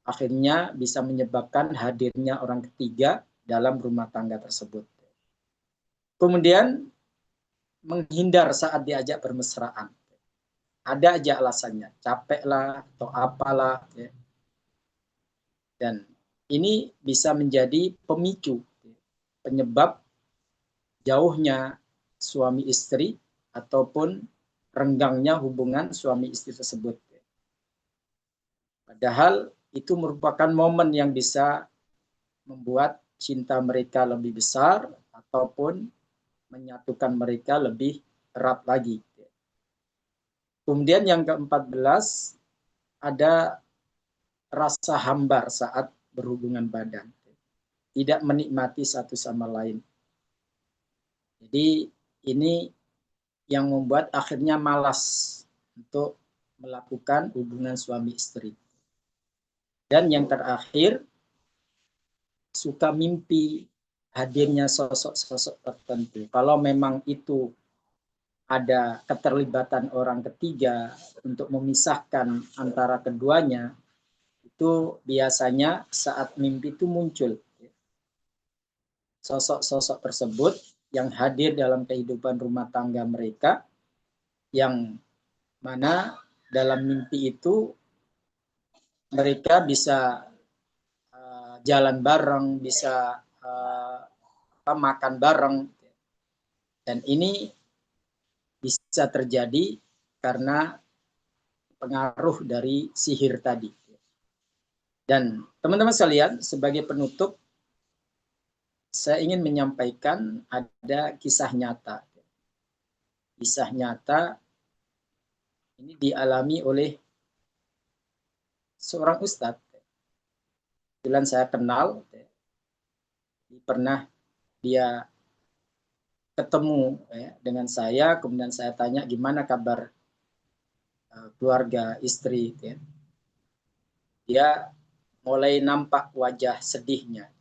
akhirnya bisa menyebabkan hadirnya orang ketiga dalam rumah tangga tersebut. Kemudian menghindar saat diajak bermesraan. Ada aja alasannya, capek lah atau apalah. Ya. Dan ini bisa menjadi pemicu, penyebab jauhnya suami istri ataupun renggangnya hubungan suami istri tersebut. Padahal itu merupakan momen yang bisa membuat cinta mereka lebih besar ataupun menyatukan mereka lebih erat lagi. Kemudian yang ke-14 ada rasa hambar saat berhubungan badan. Tidak menikmati satu sama lain. Jadi ini yang membuat akhirnya malas untuk melakukan hubungan suami istri. Dan yang terakhir, suka mimpi hadirnya sosok-sosok tertentu. Kalau memang itu ada keterlibatan orang ketiga untuk memisahkan antara keduanya, itu biasanya saat mimpi itu muncul sosok-sosok tersebut yang hadir dalam kehidupan rumah tangga mereka, yang mana dalam mimpi itu mereka bisa jalan bareng, bisa makan bareng, dan ini bisa terjadi karena pengaruh dari sihir tadi. Dan teman-teman sekalian, sebagai penutup, saya ingin menyampaikan ada kisah nyata. Kisah nyata ini dialami oleh seorang ustadz. Kebetulan saya kenal, pernah dia ketemu dengan saya, kemudian saya tanya gimana kabar keluarga istri. Dia mulai nampak wajah sedihnya.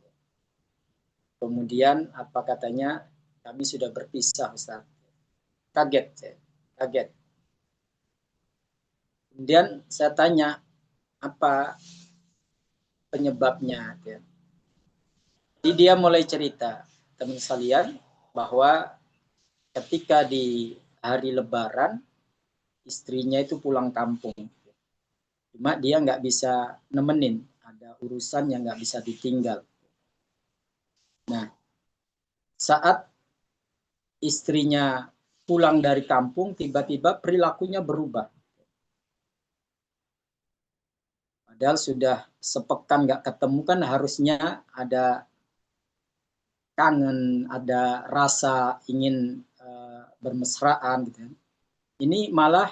Kemudian apa katanya, kami sudah berpisah Ustaz. Kaget. Kemudian saya tanya, apa penyebabnya? Jadi dia mulai cerita, teman sekalian, bahwa ketika di hari Lebaran, istrinya itu pulang kampung. Cuma dia nggak bisa nemenin, ada urusan yang nggak bisa ditinggal. Nah, saat istrinya pulang dari kampung, tiba-tiba perilakunya berubah. Padahal sudah sepekan nggak ketemu, kan harusnya ada kangen, ada rasa ingin bermesraan gitu. Ini malah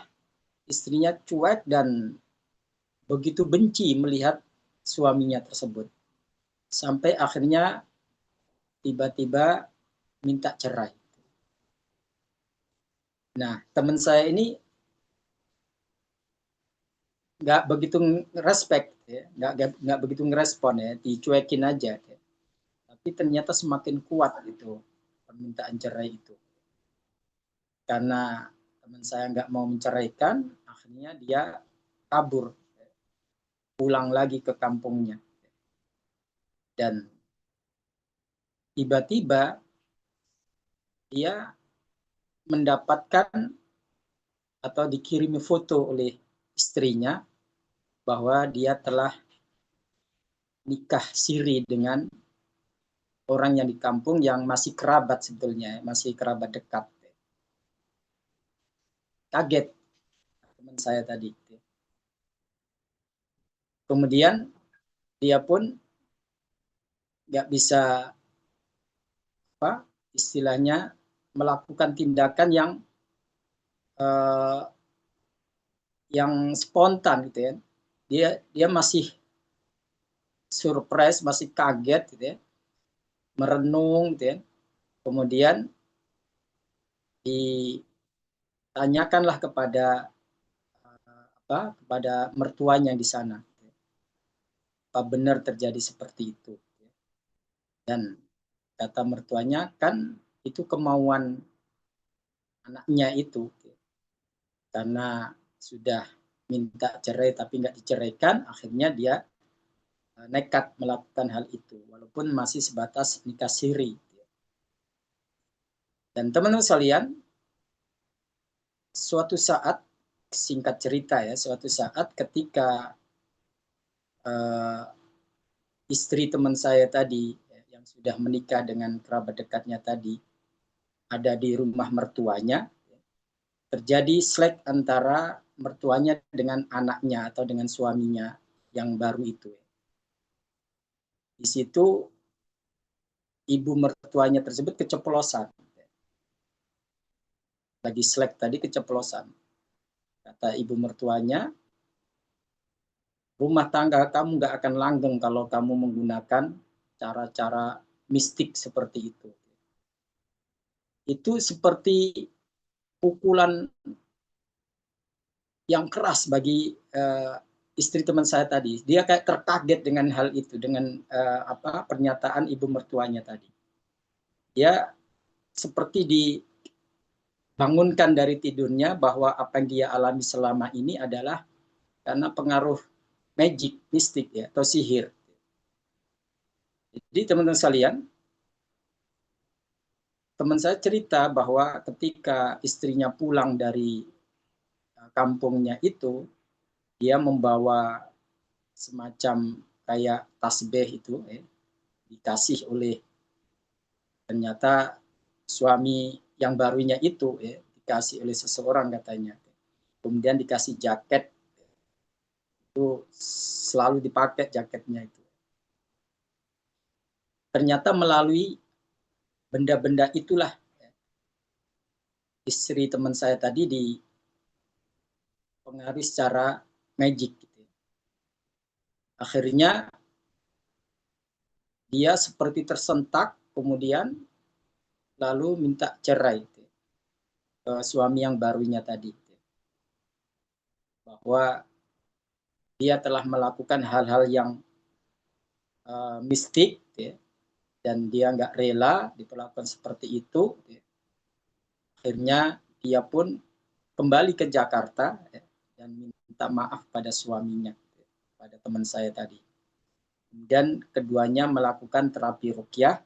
istrinya cuek dan begitu benci melihat suaminya tersebut. Sampai akhirnya tiba-tiba minta cerai. Nah, teman saya ini nggak begitu respect, nggak begitu ngerespon ya, dicuekin aja. Tapi ternyata semakin kuat itu permintaan cerai itu. Karena teman saya nggak mau menceraikan, akhirnya dia kabur, pulang lagi ke kampungnya. Dan tiba-tiba dia mendapatkan atau dikirimi foto oleh istrinya bahwa dia telah nikah siri dengan orang yang di kampung yang masih kerabat sebetulnya, masih kerabat dekat. Kaget teman saya tadi. Kemudian dia pun nggak bisa istilahnya melakukan tindakan yang spontan gitu ya. Dia masih surprise, masih kaget gitu ya, merenung gitu ya. Kemudian ditanyakanlah kepada mertuanya di sana, apa benar terjadi seperti itu. Dan kata mertuanya, kan itu kemauan anaknya itu, karena sudah minta cerai tapi nggak diceraikan, akhirnya dia nekat melakukan hal itu, walaupun masih sebatas nikah siri. Dan teman-teman sekalian, suatu saat, singkat cerita ya, suatu saat ketika istri teman saya tadi yang sudah menikah dengan kerabat dekatnya tadi ada di rumah mertuanya, terjadi slack antara mertuanya dengan anaknya atau dengan suaminya. yang baru itu. Di situ ibu mertuanya tersebut keceplosan. Lagi selek tadi keceplosan. Kata ibu mertuanya, rumah tangga kamu nggak akan langgeng kalau kamu menggunakan cara-cara mistik seperti itu. Itu seperti pukulan yang keras bagi istri teman saya tadi. Dia kayak terkaget dengan hal itu, dengan pernyataan ibu mertuanya tadi. Dia seperti dibangunkan dari tidurnya bahwa apa yang dia alami selama ini adalah karena pengaruh magic, mistik ya, atau sihir. Jadi teman-teman sekalian, teman saya cerita bahwa ketika istrinya pulang dari kampungnya itu, dia membawa semacam kayak tasbih itu, dikasih oleh ternyata suami yang barunya itu, dikasih oleh seseorang katanya. Kemudian dikasih jaket, itu selalu dipakai jaketnya itu. Ternyata melalui benda-benda itulah istri teman saya tadi dipengaruhi secara magic. Gitu. Akhirnya dia seperti tersentak, kemudian lalu minta cerai gitu, ke suami yang barunya tadi. Gitu. Bahwa dia telah melakukan hal-hal yang mistik, gitu, dan dia nggak rela diperlakukan seperti itu. Gitu. Akhirnya dia pun kembali ke Jakarta dan minta maaf pada suaminya, pada teman saya tadi. Kemudian keduanya melakukan terapi ruqyah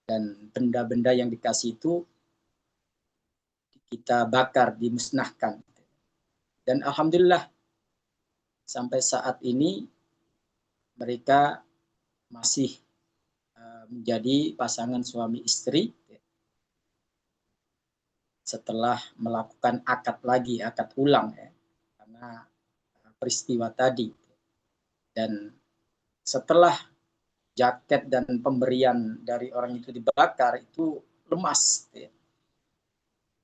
dan benda-benda yang dikasih itu kita bakar, dimusnahkan. Dan alhamdulillah sampai saat ini mereka masih menjadi pasangan suami istri setelah melakukan akad lagi, akad ulang ya, karena peristiwa tadi. Dan setelah jaket dan pemberian dari orang itu dibakar, itu lemas. Ya.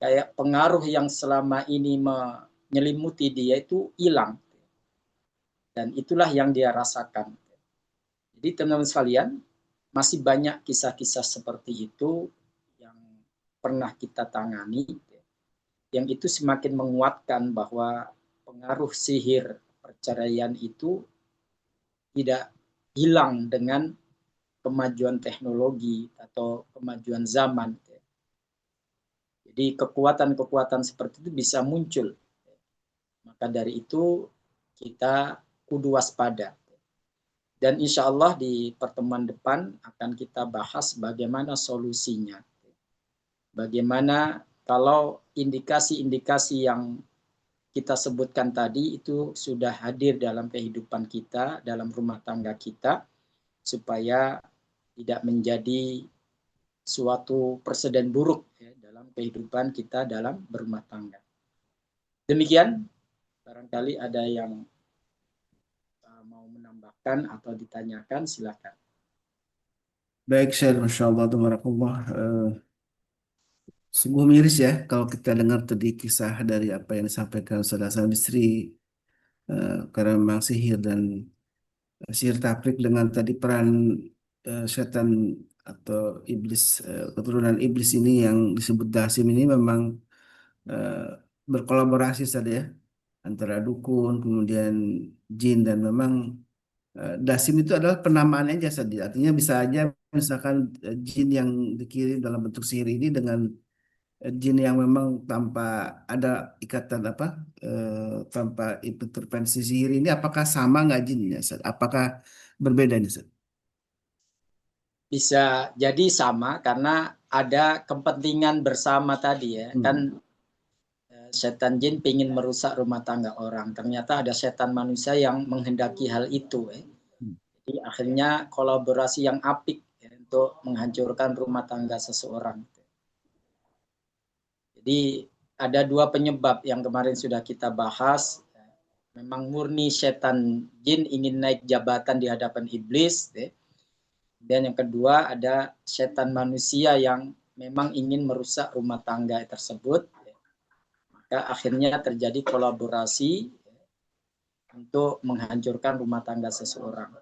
Kayak pengaruh yang selama ini menyelimuti dia itu hilang. Dan itulah yang dia rasakan. Jadi teman-teman sekalian, masih banyak kisah-kisah seperti itu yang pernah kita tangani. Yang itu semakin menguatkan bahwa pengaruh sihir perceraian itu tidak hilang dengan kemajuan teknologi atau kemajuan zaman. Jadi kekuatan-kekuatan seperti itu bisa muncul. Maka dari itu kita kudu waspada. Dan insya Allah di pertemuan depan akan kita bahas bagaimana solusinya. Bagaimana kalau indikasi-indikasi yang kita sebutkan tadi itu sudah hadir dalam kehidupan kita, dalam rumah tangga kita, supaya tidak menjadi suatu presiden buruk ya, dalam kehidupan kita dalam berumah tangga. Demikian, barangkali ada yang mau menambahkan atau ditanyakan, silakan.
Baik, Syed, Masya Allah, tabarakallah. Sungguh miris ya kalau kita dengar tadi kisah dari apa yang disampaikan saudara saya istri, karena memang sihir dan sihir taplik dengan tadi peran setan atau iblis, keturunan iblis ini yang disebut Dasim ini memang eh, berkolaborasi saja ya antara dukun kemudian jin dan memang Dasim itu adalah penamaan aja saja. Artinya bisa aja misalkan jin yang dikirim dalam bentuk sihir ini dengan jin yang memang tanpa ada ikatan apa tanpa intervensi sihir ini apakah sama nggak jinnya, Ustaz? Apakah berbeda nih, Ustaz?
Bisa jadi sama karena ada kepentingan bersama tadi ya.
Hmm.
Kan setan jin ingin merusak rumah tangga orang. Ternyata ada setan manusia yang menghendaki hal itu. Jadi akhirnya kolaborasi yang apik ya, untuk menghancurkan rumah tangga seseorang. Jadi ada dua penyebab yang kemarin sudah kita bahas. memang murni setan jin ingin naik jabatan di hadapan iblis. Dan yang kedua ada setan manusia yang memang ingin merusak rumah tangga tersebut. Maka akhirnya terjadi kolaborasi untuk menghancurkan rumah tangga seseorang.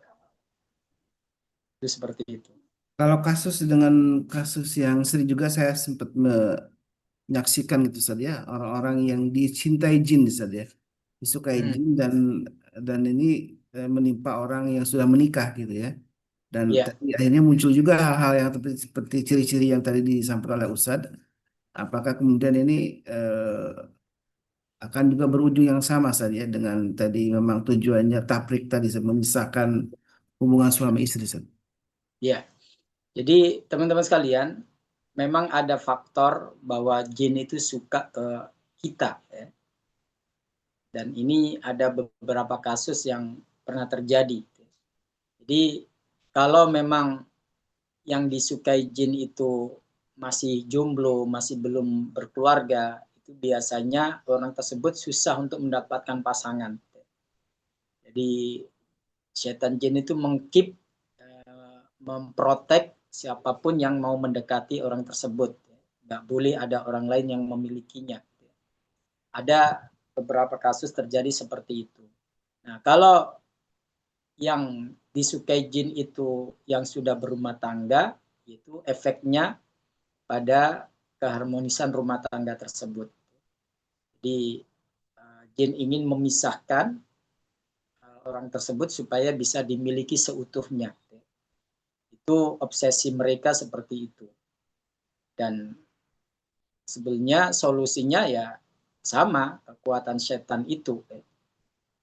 Itu seperti itu.
Kalau kasus dengan kasus yang sering juga saya sempat menyaksikan gitu saja orang-orang yang dicintai jin saja, disukai jin dan ini menimpa orang yang sudah menikah gitu ya. Dan
Ya,
tadi akhirnya muncul juga hal-hal yang seperti ciri-ciri yang tadi disampaikan oleh Ustadz. Apakah kemudian ini akan juga berujung yang sama saja dengan tadi memang tujuannya tabrik tadi memisahkan hubungan suami istri Ustadz?
ya. Jadi teman-teman sekalian, memang ada faktor bahwa jin itu suka ke kita, ya. Dan ini ada beberapa kasus yang pernah terjadi. Jadi kalau memang yang disukai jin itu masih jomblo, masih belum berkeluarga, itu biasanya orang tersebut susah untuk mendapatkan pasangan. Jadi setan jin itu mengkeep, memprotek siapapun yang mau mendekati orang tersebut. Nggak boleh ada orang lain yang memilikinya. Ada beberapa kasus terjadi seperti itu. Nah, kalau yang disukai jin itu yang sudah berumah tangga, itu efeknya pada keharmonisan rumah tangga tersebut. Jadi jin ingin memisahkan orang tersebut supaya bisa dimiliki seutuhnya. Itu obsesi mereka seperti itu. Dan sebenarnya solusinya ya sama, kekuatan setan itu.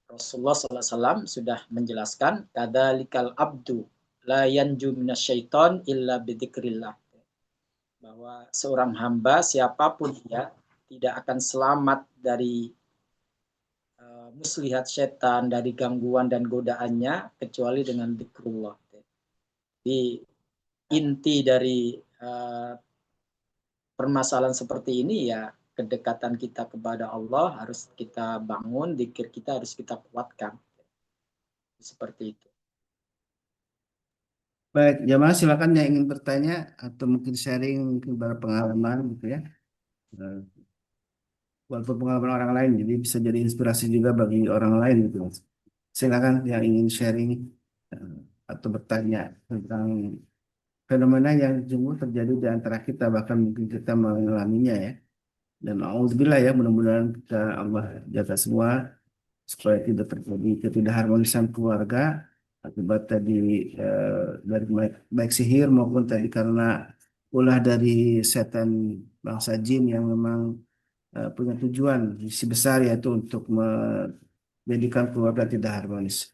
Rasulullah SAW sudah menjelaskan, kadzalikal abdu la yanju minasyaiton illa bidzikrillah. Bahwa seorang hamba siapapun dia tidak akan selamat dari muslihat setan, dari gangguan dan godaannya kecuali dengan zikrullah. Jadi inti dari permasalahan seperti ini ya kedekatan kita kepada Allah harus kita bangun, zikir kita harus kita kuatkan. Seperti itu.
Baik, jamaah silakan yang ingin bertanya atau mungkin sharing mungkin berpengalaman gitu ya. Eh, Walaupun pengalaman orang lain, jadi bisa jadi inspirasi juga bagi orang lain gitu. Silakan yang ingin sharing eh, atau bertanya tentang fenomena yang sungguh terjadi di antara kita, bahkan mungkin kita mengalaminya ya. Dan alhamdulillah ya, mudah-mudahan kita Allah jaga semua supaya tidak terjadi ketidakharmonisan keluarga akibat tadi dari baik sihir maupun tadi karena ulah dari setan bangsa jin yang memang punya tujuan misi besar yaitu untuk menjadikan keluarga tidak harmonis.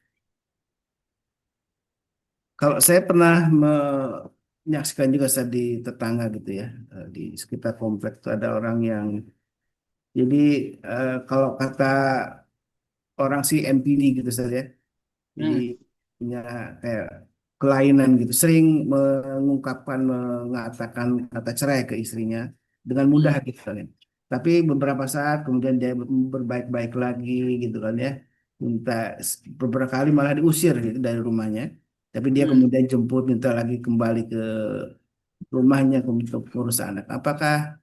Kalau saya pernah menyaksikan juga saya di tetangga gitu ya, di sekitar komplek itu ada orang yang jadi kalau kata orang sih MPD gitu saja. Jadi
Hmm.
punya kayak kelainan gitu, sering mengungkapkan, mengatakan kata cerai ke istrinya dengan mudah
Hmm.
gitu kan ya. Tapi beberapa saat kemudian dia berbaik-baik lagi gitu kan ya. Minta beberapa kali malah diusir gitu dari rumahnya. Tapi dia
Hmm.
kemudian jemput minta lagi kembali ke rumahnya untuk urus anak. Apakah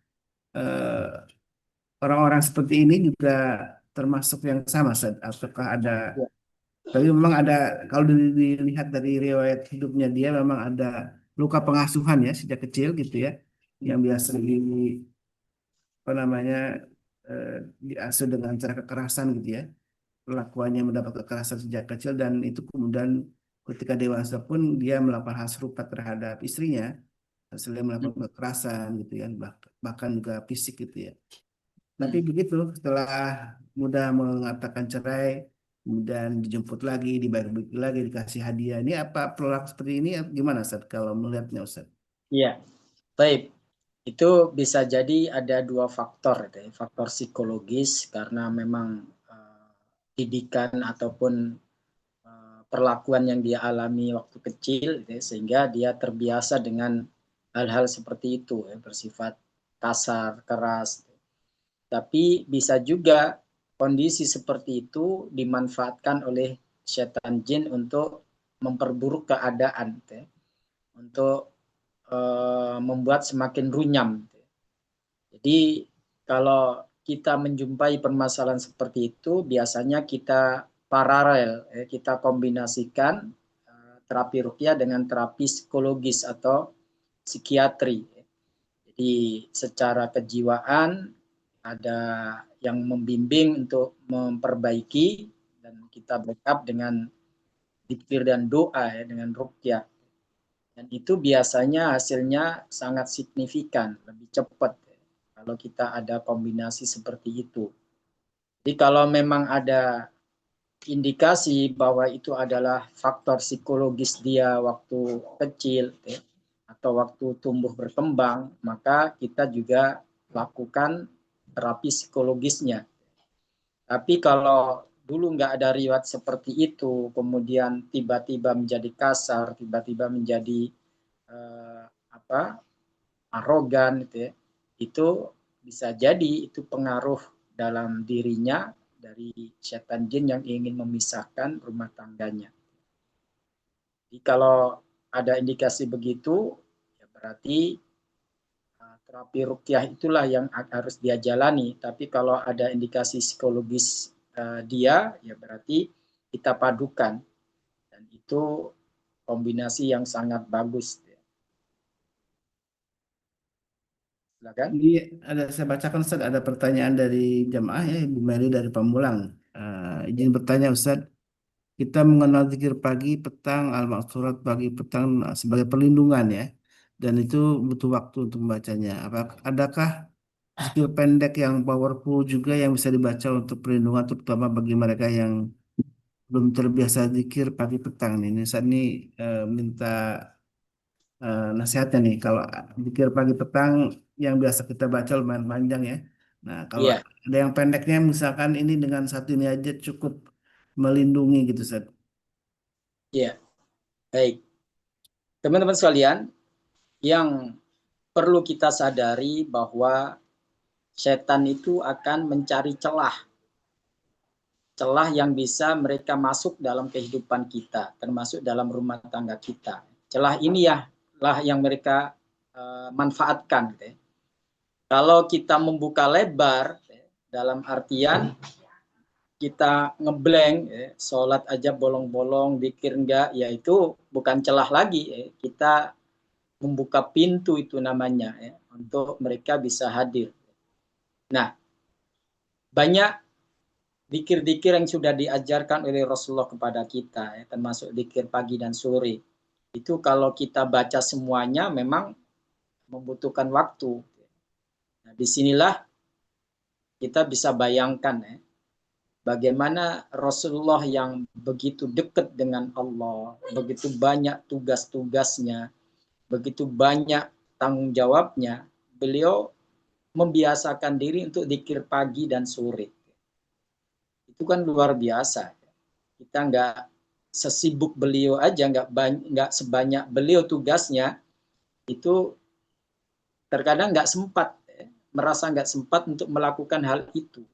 eh, orang-orang seperti ini juga termasuk yang sama, Ustaz? Ataukah ada
Ya.
tapi memang ada kalau dilihat dari riwayat hidupnya dia memang ada luka pengasuhan ya sejak kecil gitu ya yang biasa di apa namanya eh, diasuh dengan cara kekerasan gitu ya perlakuannya mendapat kekerasan sejak kecil dan itu kemudian ketika dewasa pun dia melakukan hal serupa terhadap istrinya selain melakukan
Hmm.
kekerasan gitu ya bahkan juga fisik gitu ya. Tapi
Hmm.
begitu, setelah mudah mengatakan cerai, kemudian dijemput lagi, dibagi lagi, dikasih hadiah. Ini apa perilaku seperti ini gimana Ustaz kalau melihatnya Ustaz?
Iya, baik. Itu bisa jadi ada dua faktor, faktor psikologis karena memang didikan ataupun perlakuan yang dia alami waktu kecil, sehingga dia terbiasa dengan hal-hal seperti itu, bersifat kasar, keras. Tapi bisa juga kondisi seperti itu dimanfaatkan oleh setan jin untuk memperburuk keadaan, untuk membuat semakin runyam. Jadi kalau kita menjumpai permasalahan seperti itu, biasanya kita paralel, kita kombinasikan terapi ruqyah dengan terapi psikologis atau psikiatri. Jadi secara kejiwaan ada yang membimbing untuk memperbaiki, dan kita backup dengan zikir dan doa, dengan ruqyah. Dan itu biasanya hasilnya sangat signifikan, lebih cepat kalau kita ada kombinasi seperti itu. Jadi kalau memang ada indikasi bahwa itu adalah faktor psikologis dia waktu kecil atau waktu tumbuh berkembang, maka kita juga lakukan terapi psikologisnya. Tapi kalau dulu nggak ada riwayat seperti itu, kemudian tiba-tiba menjadi kasar, tiba-tiba menjadi arogan, itu bisa jadi itu pengaruh dalam dirinya dari setan jin yang ingin memisahkan rumah tangganya. Jadi kalau ada indikasi begitu, ya berarti terapi ruqyah itulah yang harus dia jalani. Tapi kalau ada indikasi psikologis dia, ya berarti kita padukan. Dan itu kombinasi yang sangat bagus. Silakan.
Ini saya bacakan Ustaz, ada pertanyaan dari jamaah ya, Ibu Mary dari Pamulang. Izin bertanya Ustaz, kita mengenal zikir pagi, petang, al-maksurat pagi, petang sebagai perlindungan ya, dan itu butuh waktu untuk membacanya. Adakah zikir pendek yang powerful juga yang bisa dibaca untuk perlindungan, terutama bagi mereka yang belum terbiasa zikir pagi petang nih? Ini Ustaz nih minta nasihatnya nih. Kalau zikir pagi petang yang biasa kita baca lumayan panjang ya. Nah, kalau
Iya,
ada yang pendeknya, misalkan ini dengan satu ini aja cukup melindungi gitu, Ustaz.
iya. Baik. Teman-teman sekalian, yang perlu kita sadari bahwa setan itu akan mencari celah yang bisa mereka masuk dalam kehidupan kita, termasuk dalam rumah tangga kita. Celah ini ya lah yang mereka manfaatkan. Kalau kita membuka lebar, dalam artian kita ngeblank, sholat aja bolong-bolong, zikir enggak, ya itu bukan celah lagi. Kita membuka pintu itu namanya, untuk mereka bisa hadir. Nah, banyak zikir-zikir yang sudah diajarkan oleh Rasulullah kepada kita, termasuk zikir pagi dan sore. Itu kalau kita baca semuanya memang membutuhkan waktu. Nah, disinilah kita bisa bayangkan bagaimana Rasulullah yang begitu dekat dengan Allah, begitu banyak tugas-tugasnya, begitu banyak tanggung jawabnya, beliau membiasakan diri untuk zikir pagi dan sore. Itu kan luar biasa. Kita nggak sesibuk beliau aja, nggak sebanyak beliau tugasnya, itu terkadang nggak sempat, merasa nggak sempat untuk melakukan hal itu.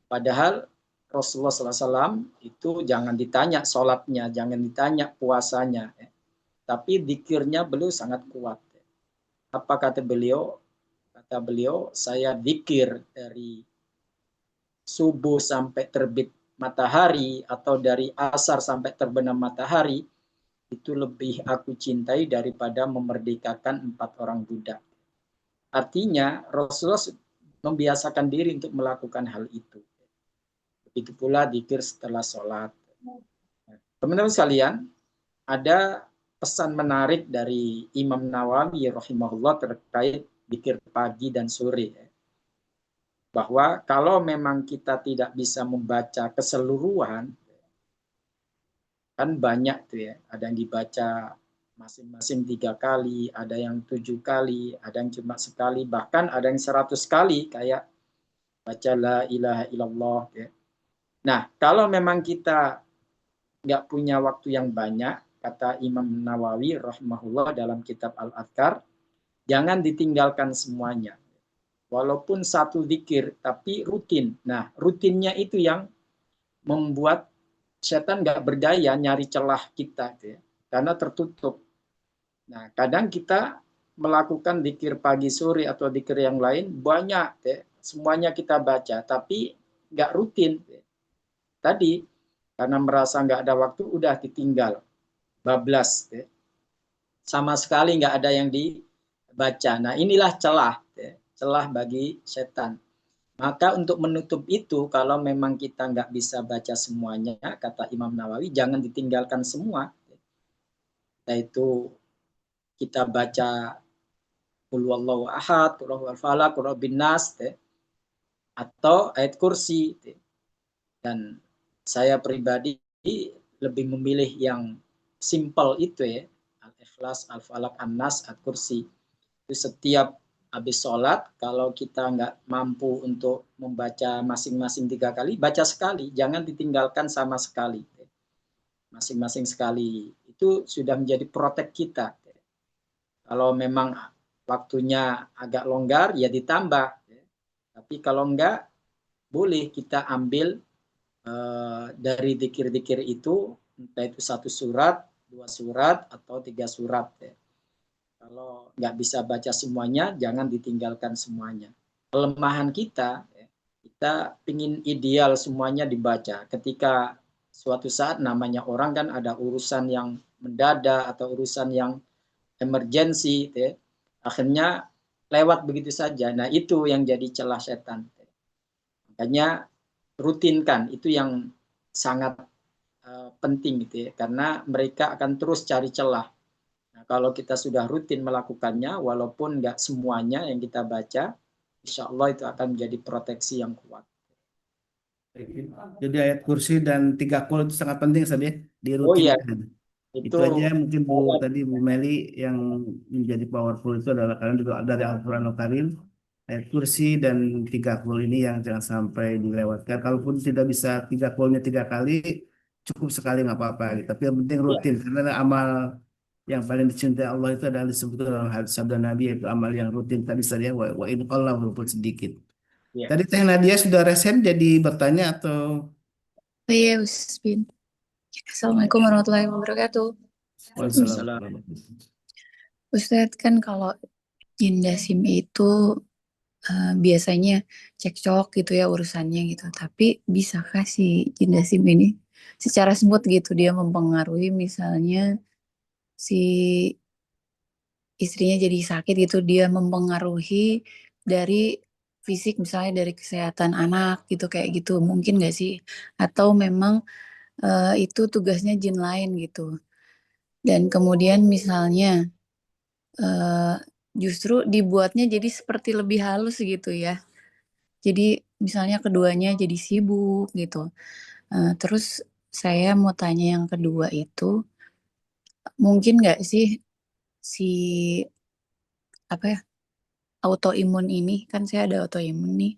Padahal Rasulullah SAW itu jangan ditanya sholatnya, jangan ditanya puasanya, tapi zikirnya beliau sangat kuat. Apa kata beliau? Kata beliau, saya zikir dari subuh sampai terbit matahari atau dari asar sampai terbenam matahari, itu lebih aku cintai daripada memerdekakan 4 orang budak. Artinya Rasulullah membiasakan diri untuk melakukan hal itu. Begitu pula zikir setelah sholat. Teman-teman sekalian, ada pesan menarik dari Imam Nawawi rahimahullah terkait zikir pagi dan sore. Bahwa kalau memang kita tidak bisa membaca keseluruhan, kan banyak tuh ya, ada yang dibaca masing-masing 3 kali, ada yang 7 kali, ada yang cuma sekali, bahkan ada yang 100 kali kayak baca la ilaha illallah ya. Nah, kalau memang kita nggak punya waktu yang banyak, kata Imam Nawawi rahimahullah dalam kitab Al-Adhkar, jangan ditinggalkan semuanya. walaupun satu zikir tapi rutin. Nah, rutinnya itu yang membuat setan nggak berdaya nyari celah kita, gitu ya, karena tertutup. Nah, kadang kita melakukan zikir pagi sore atau zikir yang lain banyak, ya, semuanya kita baca, tapi nggak rutin. Ya. Tadi karena merasa nggak ada waktu, udah ditinggal, bablas, ya. Sama sekali nggak ada yang dibaca. Nah, inilah celah, ya, celah bagi setan. Maka untuk menutup itu, kalau memang kita nggak bisa baca semuanya, kata Imam Nawawi, jangan ditinggalkan semua. Yaitu kita baca Qul huwallahu ahad, Qul huwal falaq, Qul rabbin nas, atau ayat kursi. Dan saya pribadi lebih memilih yang simple itu ya, Al-Ikhlas, Al-Falaq, An-Nas, Al-Kursi. Itu setiap habis sholat, kalau kita nggak mampu untuk membaca masing-masing 3 kali, baca sekali, jangan ditinggalkan sama sekali. Masing-masing sekali. Itu sudah menjadi protek kita. Kalau memang waktunya agak longgar, ya ditambah. Tapi kalau enggak, boleh kita ambil dari dikir-dikir itu, entah itu 1 surat, 2 surat, atau 3 surat. Ya. Kalau nggak bisa baca semuanya, jangan ditinggalkan semuanya. Kelemahan kita, ya, kita ingin ideal semuanya dibaca. Ketika suatu saat namanya orang kan ada urusan yang mendadak atau urusan yang emergensi, ya, akhirnya lewat begitu saja. Nah, itu yang jadi celah setan. Makanya rutinkan, itu yang sangat penting gitu ya, karena mereka akan terus cari celah. Nah, kalau kita sudah rutin melakukannya, walaupun nggak semuanya yang kita baca, insya Allah itu akan menjadi proteksi yang kuat.
Jadi ayat kursi dan 3 kul itu sangat penting Ustaz ya,
Oh iya,
dirutinkan.
itu
Itu aja mungkin Bu Meli yang menjadi powerful itu adalah karena juga dari Al-Quranul Karim, ayat kursi dan 3 kul ini yang jangan sampai dilewatkan. Kalaupun tidak bisa 3 kulnya 3 kali, cukup sekali nggak apa-apa. Tapi yang penting
ya,
rutin karena amal yang paling dicintai Allah itu adalah disebut dalam hadis sabda Nabi, yaitu amal yang rutin tadi saja wa in qalla walaupun sedikit.
ya.
Tadi Teh Nadia sudah resen jadi bertanya atau
Oh iya, Ustaz Bin. Assalamualaikum warahmatullahi wabarakatuh.
Waalaikumsalam.
Waalaikumsalam.
Ustadz, kan kalau jin dasim itu biasanya cekcok gitu ya urusannya gitu. Tapi bisakah si jin dasim ini secara smooth gitu dia mempengaruhi misalnya si istrinya jadi sakit gitu, dia mempengaruhi dari fisik misalnya dari kesehatan anak gitu kayak gitu. Mungkin nggak sih? Atau memang itu tugasnya jin lain gitu. Dan kemudian misalnya eh, justru dibuatnya jadi seperti lebih halus gitu ya. Jadi misalnya keduanya jadi sibuk gitu. Terus saya mau tanya yang kedua itu, mungkin nggak sih si apa ya autoimun ini, kan saya ada autoimun nih,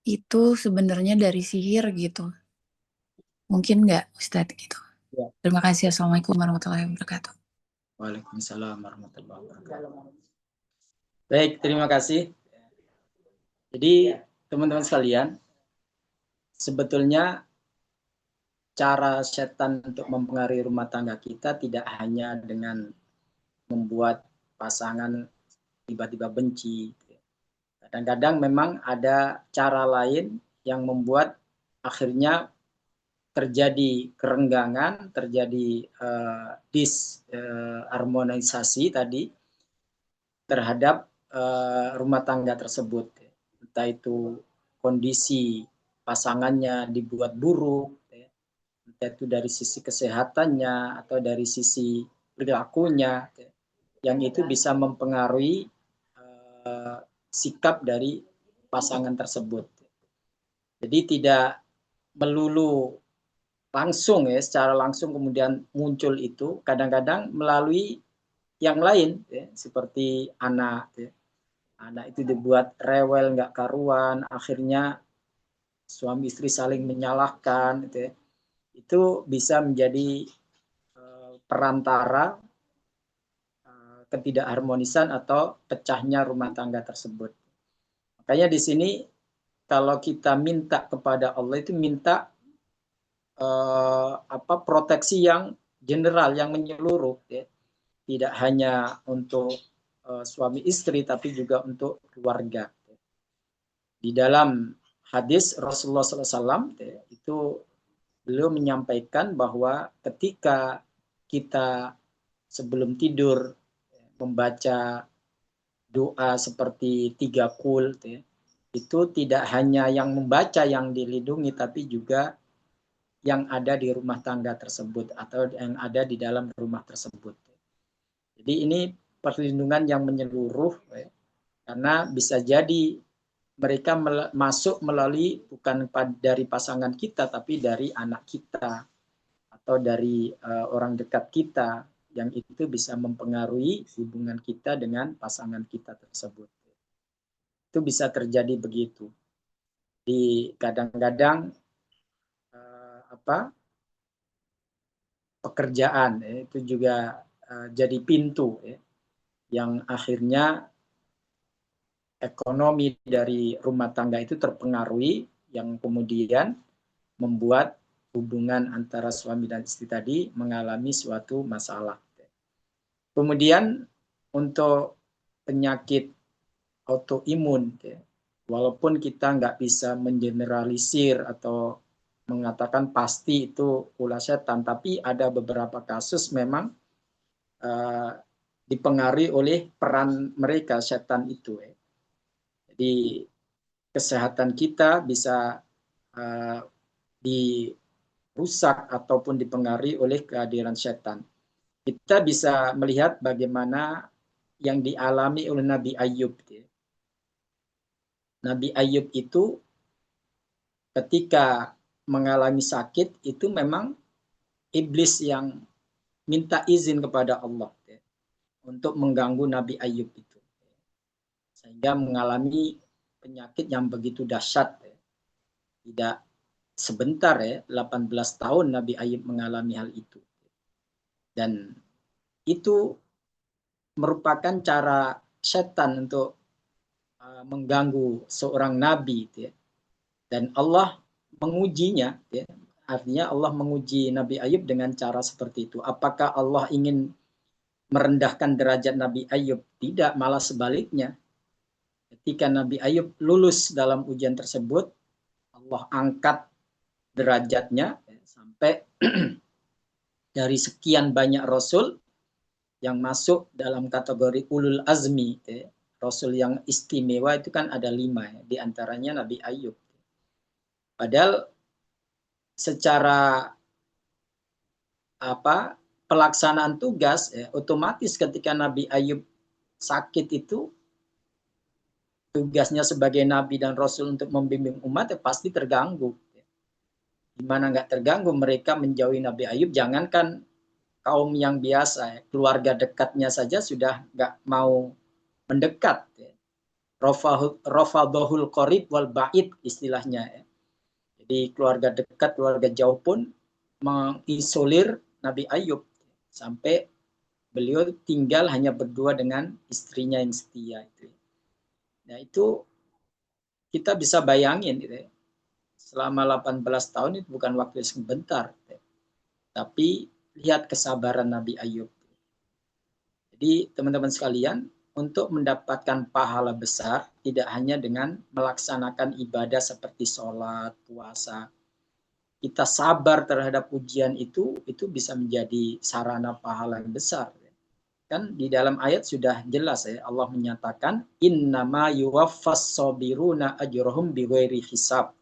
itu sebenarnya dari sihir gitu. Mungkin nggak Ustadz gitu.
Ya.
Terima kasih. Assalamualaikum warahmatullahi wabarakatuh.
Waalaikumsalam warahmatullahi wabarakatuh. Baik, terima kasih. Jadi teman-teman sekalian, sebetulnya cara setan untuk mempengaruhi rumah tangga kita tidak hanya dengan membuat pasangan tiba-tiba benci. Kadang-kadang memang ada cara lain yang membuat akhirnya terjadi kerenggangan, terjadi disharmonisasi tadi terhadap rumah tangga tersebut. Entah itu kondisi pasangannya dibuat buruk, entah itu dari sisi kesehatannya atau dari sisi perilakunya, yang itu bisa mempengaruhi sikap dari pasangan tersebut. Jadi tidak melulu langsung ya, secara langsung kemudian muncul itu, kadang-kadang melalui yang lain ya, seperti anak ya. Anak itu dibuat rewel, nggak karuan, akhirnya suami istri saling menyalahkan gitu ya. Itu bisa menjadi perantara ketidakharmonisan atau pecahnya rumah tangga tersebut. Makanya di sini kalau kita minta kepada Allah itu minta proteksi yang general, yang menyeluruh, ya. Tidak hanya untuk suami istri, tapi juga untuk keluarga. Di dalam hadis Rasulullah SAW itu beliau menyampaikan bahwa ketika kita sebelum tidur membaca doa seperti 3 qul, itu tidak hanya yang membaca yang dilindungi, tapi juga yang ada di rumah tangga tersebut atau yang ada di dalam rumah tersebut. Jadi ini perlindungan yang menyeluruh, karena bisa jadi mereka masuk melalui bukan dari pasangan kita, tapi dari anak kita atau dari orang dekat kita, yang itu bisa mempengaruhi hubungan kita dengan pasangan kita tersebut. Itu bisa terjadi begitu. Di kadang-kadang pekerjaan itu juga jadi pintu, yang akhirnya ekonomi dari rumah tangga itu terpengaruhi, yang kemudian membuat hubungan antara suami dan istri tadi mengalami suatu masalah. Kemudian untuk penyakit autoimun, walaupun kita nggak bisa mengeneralisir atau mengatakan pasti itu ulah setan, tapi ada beberapa kasus memang dipengaruhi oleh peran mereka setan itu. Jadi kesehatan kita bisa dirusak ataupun dipengaruhi oleh kehadiran setan. Kita bisa melihat bagaimana yang dialami oleh Nabi Ayub. Nabi Ayub itu ketika mengalami sakit itu memang iblis yang minta izin kepada Allah untuk mengganggu Nabi Ayub itu, sehingga mengalami penyakit yang begitu dahsyat. Tidak sebentar 18 tahun Nabi Ayub mengalami hal itu, dan itu merupakan cara setan untuk mengganggu seorang nabi, dan Allah mengujinya, artinya Allah menguji Nabi Ayub dengan cara seperti itu. Apakah Allah ingin merendahkan derajat Nabi Ayub? Tidak, malah sebaliknya. Ketika Nabi Ayub lulus dalam ujian tersebut, Allah angkat derajatnya sampai dari sekian banyak rasul yang masuk dalam kategori ulul azmi, rasul yang istimewa itu kan ada 5, di antaranya Nabi Ayub. Padahal secara pelaksanaan tugas, otomatis ketika Nabi Ayub sakit itu, tugasnya sebagai nabi dan rasul untuk membimbing umat pasti terganggu. Gimana nggak terganggu? Mereka menjauhi Nabi Ayub, jangankan kaum yang biasa, keluarga dekatnya saja sudah nggak mau mendekat. Rafadhul qarib wal ba'id istilahnya. Jadi keluarga dekat, keluarga jauh pun mengisolir Nabi Ayub sampai beliau tinggal hanya berdua dengan istrinya yang setia itu. Nah itu kita bisa bayangin, selama 18 tahun itu bukan waktu yang sebentar, tapi lihat kesabaran Nabi Ayub. Jadi teman-teman sekalian, untuk mendapatkan pahala besar tidak hanya dengan melaksanakan ibadah seperti sholat, puasa. Kita sabar terhadap ujian itu bisa menjadi sarana pahala yang besar. Kan di dalam ayat sudah jelas Allah menyatakan innama yuwaffas sabiruna ajrahum bighairi hisab.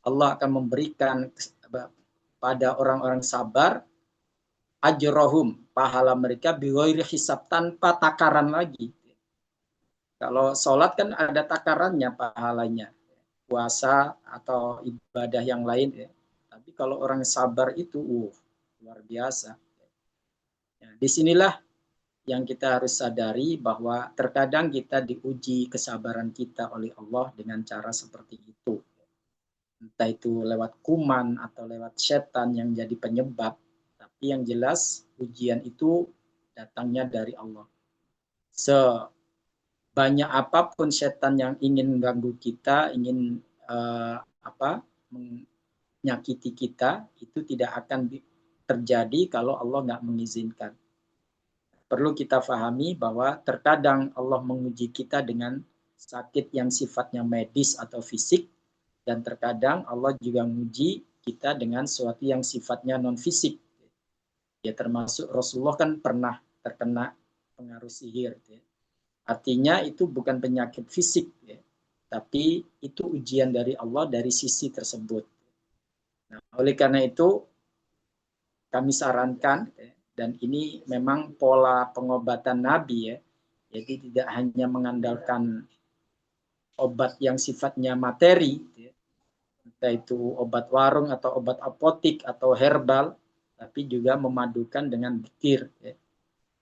Allah akan memberikan pada orang-orang sabar ajrohum, pahala mereka bighairi hisab, tanpa takaran lagi. Kalau sholat kan ada takarannya pahalanya, puasa atau ibadah yang lain. Tapi kalau orang sabar itu luar biasa. Disinilah yang kita harus sadari bahwa terkadang kita diuji kesabaran kita oleh Allah dengan cara seperti itu. Entah itu lewat kuman atau lewat setan yang jadi penyebab. Tapi yang jelas ujian itu datangnya dari Allah. banyak apapun setan yang ingin mengganggu kita, ingin menyakiti kita, itu tidak akan terjadi kalau Allah nggak mengizinkan. Perlu kita pahami bahwa terkadang Allah menguji kita dengan sakit yang sifatnya medis atau fisik, dan terkadang Allah juga menguji kita dengan sesuatu yang sifatnya non-fisik. Ya, termasuk Rasulullah kan pernah terkena pengaruh sihir. Ya. Artinya itu bukan penyakit fisik, ya, tapi itu ujian dari Allah dari sisi tersebut. Nah, oleh karena itu kami sarankan, ya, dan ini memang pola pengobatan Nabi, ya, jadi tidak hanya mengandalkan obat yang sifatnya materi, ya, entah itu obat warung atau obat apotik atau herbal, tapi juga memadukan dengan zikir. Ya.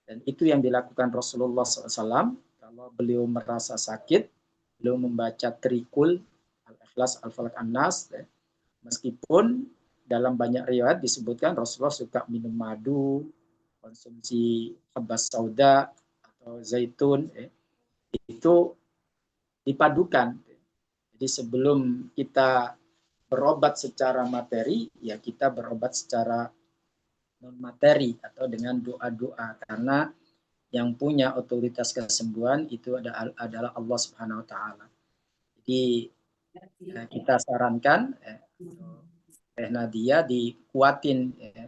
Dan itu yang dilakukan Rasulullah SAW. Kalau beliau merasa sakit, beliau membaca trikul, Al-Ikhlas, Al-Falaq, An-Nas. Ya. Meskipun dalam banyak riwayat disebutkan Rasulullah suka minum madu, konsumsi habas sauda atau zaitun, itu dipadukan. Jadi sebelum kita berobat secara materi, ya kita berobat secara non materi atau dengan doa-doa, karena yang punya otoritas kesembuhan itu adalah Allah Subhanahu wa taala. Jadi kita sarankan Teh Nadia dikuatin, ya,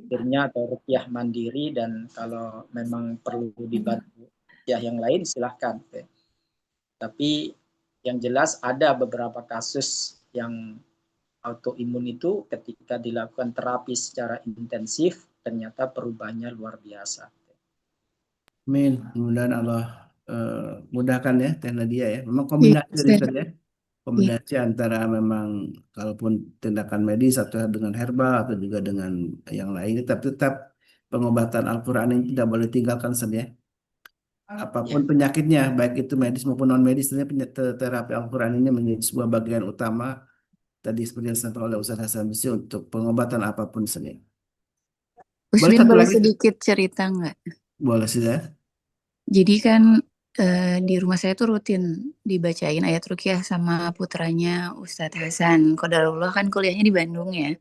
akhirnya atau rukyah mandiri, dan kalau memang perlu dibantu ya yang lain silahkan. Ya. Tapi yang jelas ada beberapa kasus yang autoimun itu ketika dilakukan terapi secara intensif ternyata perubahannya luar biasa.
Amin. Mudah-mudahan Allah mudahkan ya Teh Nadia ya. Memang
Iya,
kombinasi dari
Ustaz.
tadi ya.
Iya.
Kombinasi antara memang kalaupun tindakan medis atau dengan herbal atau juga dengan yang lainnya, tapi tetap pengobatan Al-Quran ini tidak boleh tinggalkan saja. Apapun
Ya,
penyakitnya, baik itu medis maupun non medis, terapi Al-Quran ini menjadi sebuah bagian utama tadi seperti yang disampaikan oleh Ustaz Hasan Bisri untuk pengobatan apapun saja. Boleh
Usmin
satu
boleh
lagi?
sedikit cerita nggak?
Boleh sih ya.
Jadi kan di rumah saya tuh rutin dibacain ayat ruqyah sama putranya Ustadz Hasan. Qadarullah kan kuliahnya di Bandung ya.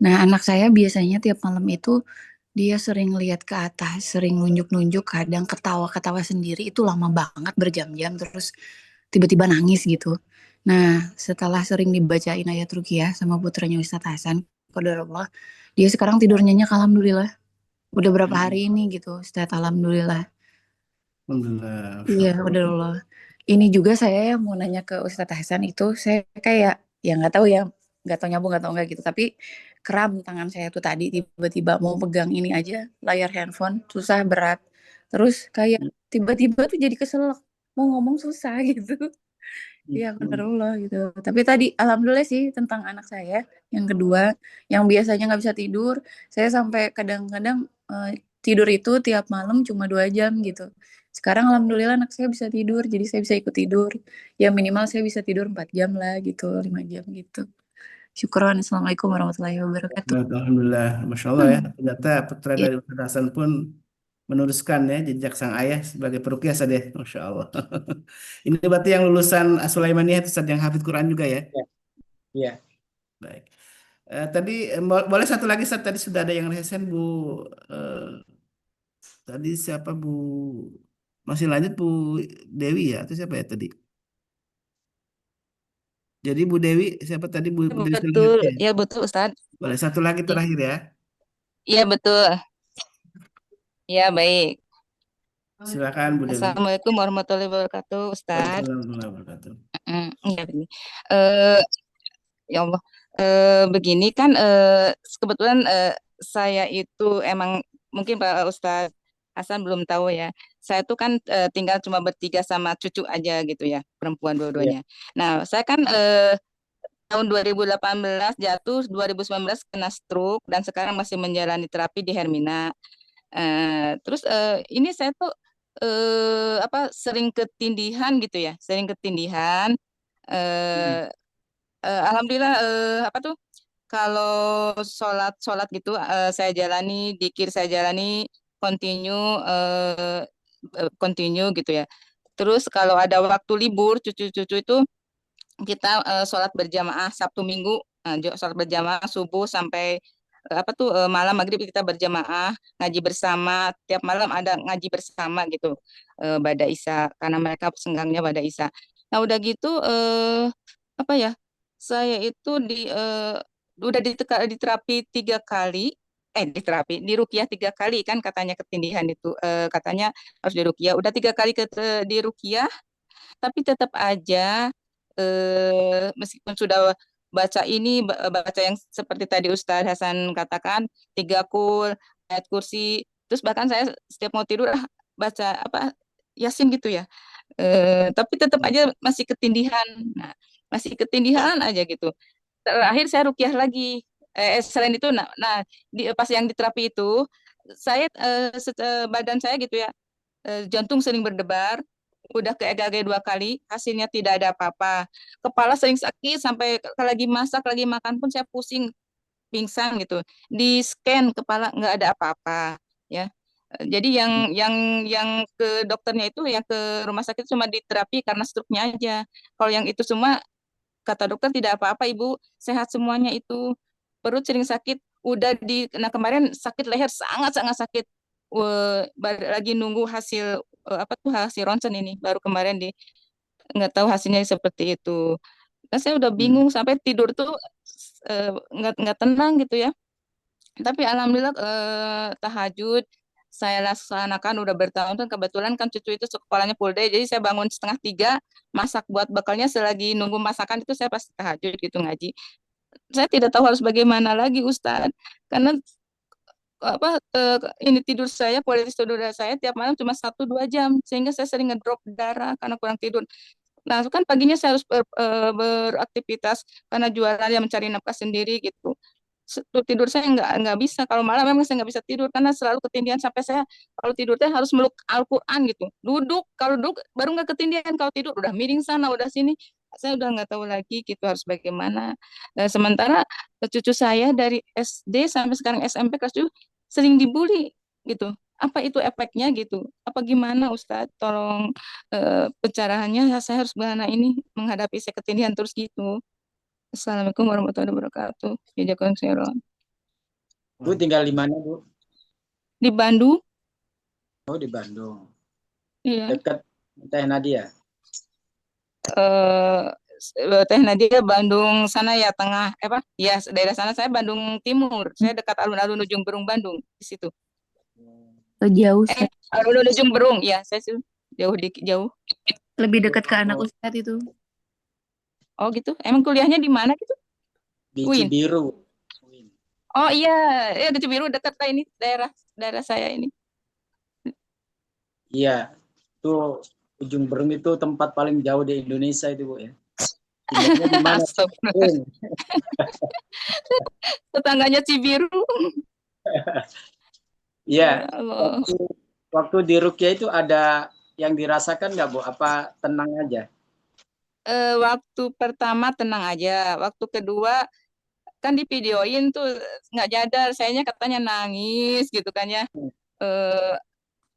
Nah, anak saya biasanya tiap malam itu dia sering lihat ke atas, sering nunjuk-nunjuk, kadang ketawa-ketawa sendiri, itu lama banget berjam-jam, terus tiba-tiba nangis gitu. Nah, setelah sering dibacain ayat ruqyah sama putranya Ustadz Hasan, qadarullah, dia sekarang tidur nyenyak, alhamdulillah. Udah berapa hari ini gitu, Ustadz, alhamdulillah.
Alhamdulillah. Masya
Iya,
Allah.
qadarullah. Ini juga saya yang mau nanya ke Ustadz Hasan itu, saya kayak, ya nggak tahu ya, nggak tahu nyambung nggak tahu nggak gitu, tapi kram tangan saya tuh tadi tiba-tiba mau pegang ini aja layar handphone susah berat, terus kayak tiba-tiba tuh jadi keselak mau ngomong susah gitu. Iya, qadarullah gitu. Tapi tadi alhamdulillah sih tentang anak saya yang kedua yang biasanya nggak bisa tidur, saya sampai kadang-kadang tidur itu tiap malam cuma 2 jam gitu. Sekarang alhamdulillah anak saya bisa tidur, jadi saya bisa ikut tidur. Ya minimal saya bisa tidur 4 jam lah gitu, 5 jam gitu. Syukron. Assalamualaikum warahmatullahi wabarakatuh.
Alhamdulillah, Masya Allah ya. Ternyata putra
Ya,
dari Ustaz Hasan pun meneruskan ya jejak sang ayah sebagai peruqyah saja. Masya Allah. Ini berarti yang lulusan Sulaimaniyah itu Ustaz, yang hafid Quran juga ya.
ya, ya.
Baik. Tadi boleh satu lagi Ustaz, tadi sudah ada yang resen Bu. eh, Tadi siapa Bu? Masih lanjut Bu Dewi ya atau siapa ya tadi? Jadi Bu Dewi siapa tadi Bu Dewi
Betul,
Sulaimaniyah, ya?
ya betul Ustadz.
Boleh satu lagi
I-
terakhir ya.
Iya betul, ya baik.
Silakan Bu Dewi.
Assalamualaikum warahmatullahi wabarakatuh Ustadz.
Waalaikumsalam warahmatullahi wabarakatuh.
Iya begini. Eh, ya Allah, begini kan kebetulan saya itu emang mungkin Pak Ustadz Hasan belum tahu ya. Saya tuh kan tinggal cuma bertiga sama cucu aja gitu ya, perempuan
Ya.
dua-duanya. Nah, saya kan tahun 2018 jatuh, 2019 kena stroke dan sekarang masih menjalani terapi di Hermina. Terus ini saya tuh apa sering ketindihan gitu ya, sering ketindihan. Eh, Alhamdulillah apa tuh kalau sholat sholat gitu saya jalani, dikir saya jalani continue continue gitu ya. Terus kalau ada waktu libur cucu-cucu itu kita sholat berjamaah Sabtu Minggu, sholat berjamaah subuh sampai malam maghrib kita berjamaah ngaji bersama, tiap malam ada ngaji bersama gitu, Bada Isya karena mereka senggangnya Bada Isya. Nah udah gitu apa ya, saya itu udah diterapi 3 kali, diruqyah 3 kali kan katanya ketindihan itu, katanya harus diruqyah. Udah 3 kali diruqyah, tapi tetap aja meskipun sudah baca baca yang seperti tadi Ustadz Hasan katakan, 3 kul, ayat kursi, terus bahkan saya setiap mau tidur baca Yasin gitu ya. Tapi tetap aja masih ketindihan. Nah, masih ketindihan aja gitu. Terakhir saya rukyah lagi. Selain itu, pas yang di terapi itu, saya badan saya gitu ya, jantung sering berdebar, udah ke EKG 2 kali, hasilnya tidak ada apa-apa. Kepala sering sakit sampai lagi masak, lagi makan pun saya pusing, pingsan gitu. Di scan kepala nggak ada apa-apa, ya. Jadi yang ke dokternya itu, yang ke rumah sakit cuma diterapi karena struknya aja. Kalau yang itu semua kata dokter tidak apa-apa Ibu, sehat semuanya itu. Perut sering sakit, nah kemarin sakit leher sangat-sangat sakit. Lagi nunggu hasil hasil ronsen ini baru kemarin nggak tahu hasilnya seperti itu. Nah, saya udah bingung sampai tidur tuh nggak tenang gitu ya. Tapi alhamdulillah tahajud saya laksanakan udah bertahun-tahun. Kebetulan kan cucu itu sekolahnya full day, jadi saya bangun 2:30 masak buat bekalnya, selagi nunggu masakan itu saya pasti tahajud gitu ngaji. Saya tidak tahu harus bagaimana lagi Ustadz, karena ini tidur saya, kualitas tidur saya tiap malam cuma 1-2 jam, sehingga saya sering ngedrop darah karena kurang tidur. Nah, kan paginya saya harus beraktivitas karena jualan yang mencari nafkah sendiri gitu. Tidur saya nggak bisa. Kalau malam memang saya nggak bisa tidur karena selalu ketindihan, sampai saya kalau tidur teh harus meluk Al-Quran gitu. Kalau duduk baru nggak ketindihan, kalau tidur udah miring sana, udah sini. Saya udah nggak tahu lagi gitu harus bagaimana. Sementara cucu saya dari SD sampai sekarang SMP kelas 7 sering dibully gitu. Apa itu efeknya gitu? Apa gimana Ustadz? Tolong pencerahannya, saya harus bagaimana ini menghadapi saya ketindihan terus gitu. Assalamualaikum warahmatullahi wabarakatuh. Jazakallahu khairan.
Bu tinggal di mana, Bu?
Di Bandung.
Oh, di Bandung.
Iya.
Dekat Teh Nadia.
Teh Nadia Bandung sana ya, tengah ya daerah sana. Saya Bandung Timur. Saya dekat alun-alun Ujung Berung Bandung di situ.
Jauh,
alun-alun Ujung Berung ya, saya sih jauh.
lebih dekat ke anak Ustadz itu.
Oh gitu. Emang kuliahnya di mana gitu?
Di Cibiru.
Oh iya, di Cibiru dekat lah ini daerah saya ini.
Iya, itu Ujung Berung itu tempat paling jauh di Indonesia itu, Bu ya. Di mana?
Tetangganya Cibiru.
Iya. Waktu di rukyah itu ada yang dirasakan nggak, Bu? Apa tenang aja?
Waktu pertama tenang aja. Waktu kedua kan di videoin tuh nggak jadar, sayanya katanya nangis gitu kan ya,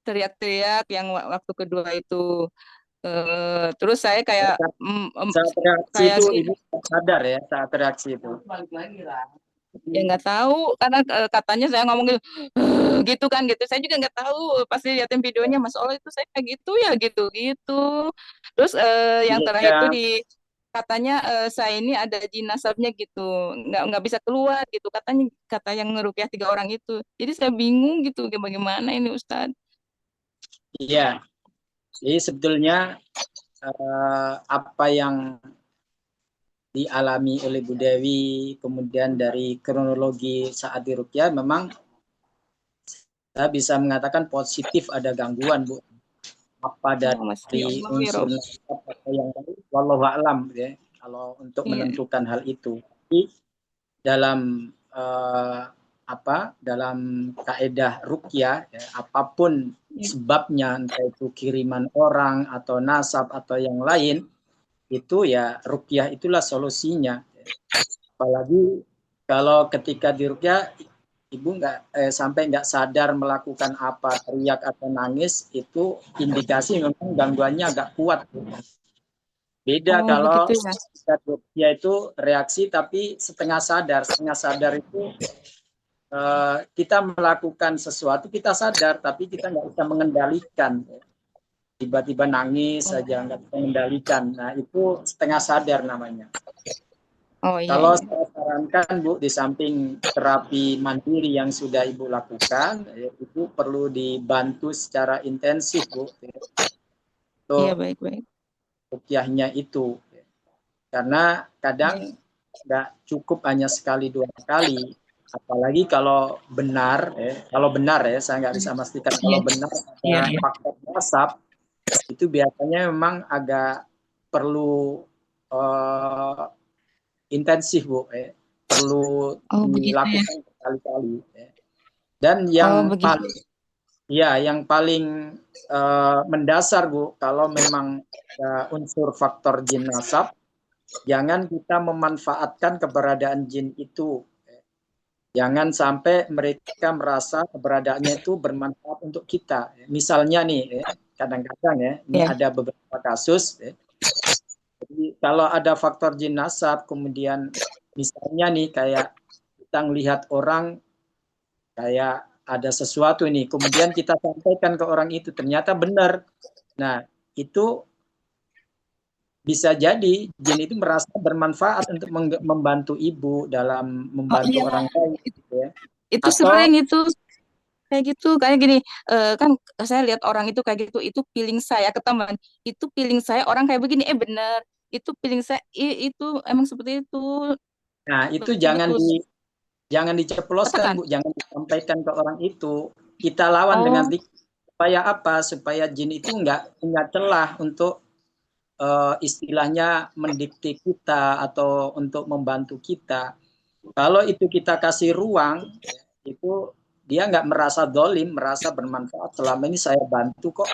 teriak-teriak yang waktu kedua itu. Terus saya kayak
saat reaksi itu Ibu sadar ya saat reaksi itu?
Ya nggak tahu karena katanya saya ngomong gitu kan gitu. Saya juga nggak tahu, pasti liatin videonya, Mas Allah itu saya kayak gitu ya gitu. Terus yang terakhir itu katanya saya ini ada jin nasabnya gitu, nggak bisa keluar gitu, kata yang ngerukyah 3 orang itu. Jadi saya bingung gitu, bagaimana ini Ustadz?
Iya, jadi sebetulnya apa yang dialami oleh Bu Dewi, kemudian dari kronologi saat dirukyah, memang saya bisa mengatakan positif ada gangguan, Bu. Apa dari unsur atau yang lain, wallahu a'lam ya, kalau untuk menentukan hal itu. Tapi dalam dalam kaedah rukyah ya, apapun sebabnya, entah itu kiriman orang atau nasab atau yang lain, itu ya rukyah itulah solusinya. Apalagi kalau ketika di rukyah ibu sampai nggak sadar melakukan apa, teriak atau nangis, itu indikasi memang gangguannya agak kuat. Beda
Oh,
kalau
begitu ya.
dia itu reaksi tapi setengah sadar. Setengah sadar itu kita melakukan sesuatu, kita sadar tapi kita nggak bisa mengendalikan. Tiba-tiba nangis saja nggak bisa mengendalikan. Nah itu setengah sadar namanya.
Oh iya,
Kalau
iya.
saya sarankan Bu, di samping terapi mandiri yang sudah Ibu lakukan, Ibu perlu dibantu secara intensif Bu,
Iya,
untuk
baik-baik.
rukyahnya itu. Karena kadang nggak cukup hanya sekali 2 kali, apalagi kalau benar, saya nggak bisa memastikan kalau benar
Iya,
ada
iya.
faktor WhatsApp, itu biasanya memang agak perlu intensif Bu, perlu
Oh, begitu ya.
dilakukan berkali-kali. Dan
Oh, begitu.
yang paling mendasar Bu, kalau memang ada unsur faktor jin nasab, jangan kita memanfaatkan keberadaan jin itu. Jangan sampai mereka merasa keberadaannya itu bermanfaat untuk kita. Misalnya nih, kadang-kadang ini
Ya.
ada beberapa kasus. Jadi kalau ada faktor jin nasab, kemudian misalnya nih kayak kita melihat orang kayak ada sesuatu ini, kemudian kita sampaikan ke orang itu, ternyata benar. Nah, itu bisa jadi jin itu merasa bermanfaat untuk membantu ibu dalam
Oh
membantu
iya,
orang lain, gitu ya.
itu
Atau
sering itu kayak gitu. Kayak gini, kan saya lihat orang itu kayak gitu, itu feeling saya ke teman, itu feeling saya orang kayak begini, bener. Itu feeling saya, itu emang seperti itu.
nah itu
Betul-betul
jangan diceploskan
katakan.
Bu, jangan disampaikan ke orang itu. Kita lawan dengan
Oh,
supaya apa? Supaya jin itu nggak punya celah untuk istilahnya mendikte kita atau untuk membantu kita. Kalau itu kita kasih ruang, itu dia nggak merasa dolim, merasa bermanfaat. Selama ini saya bantu kok.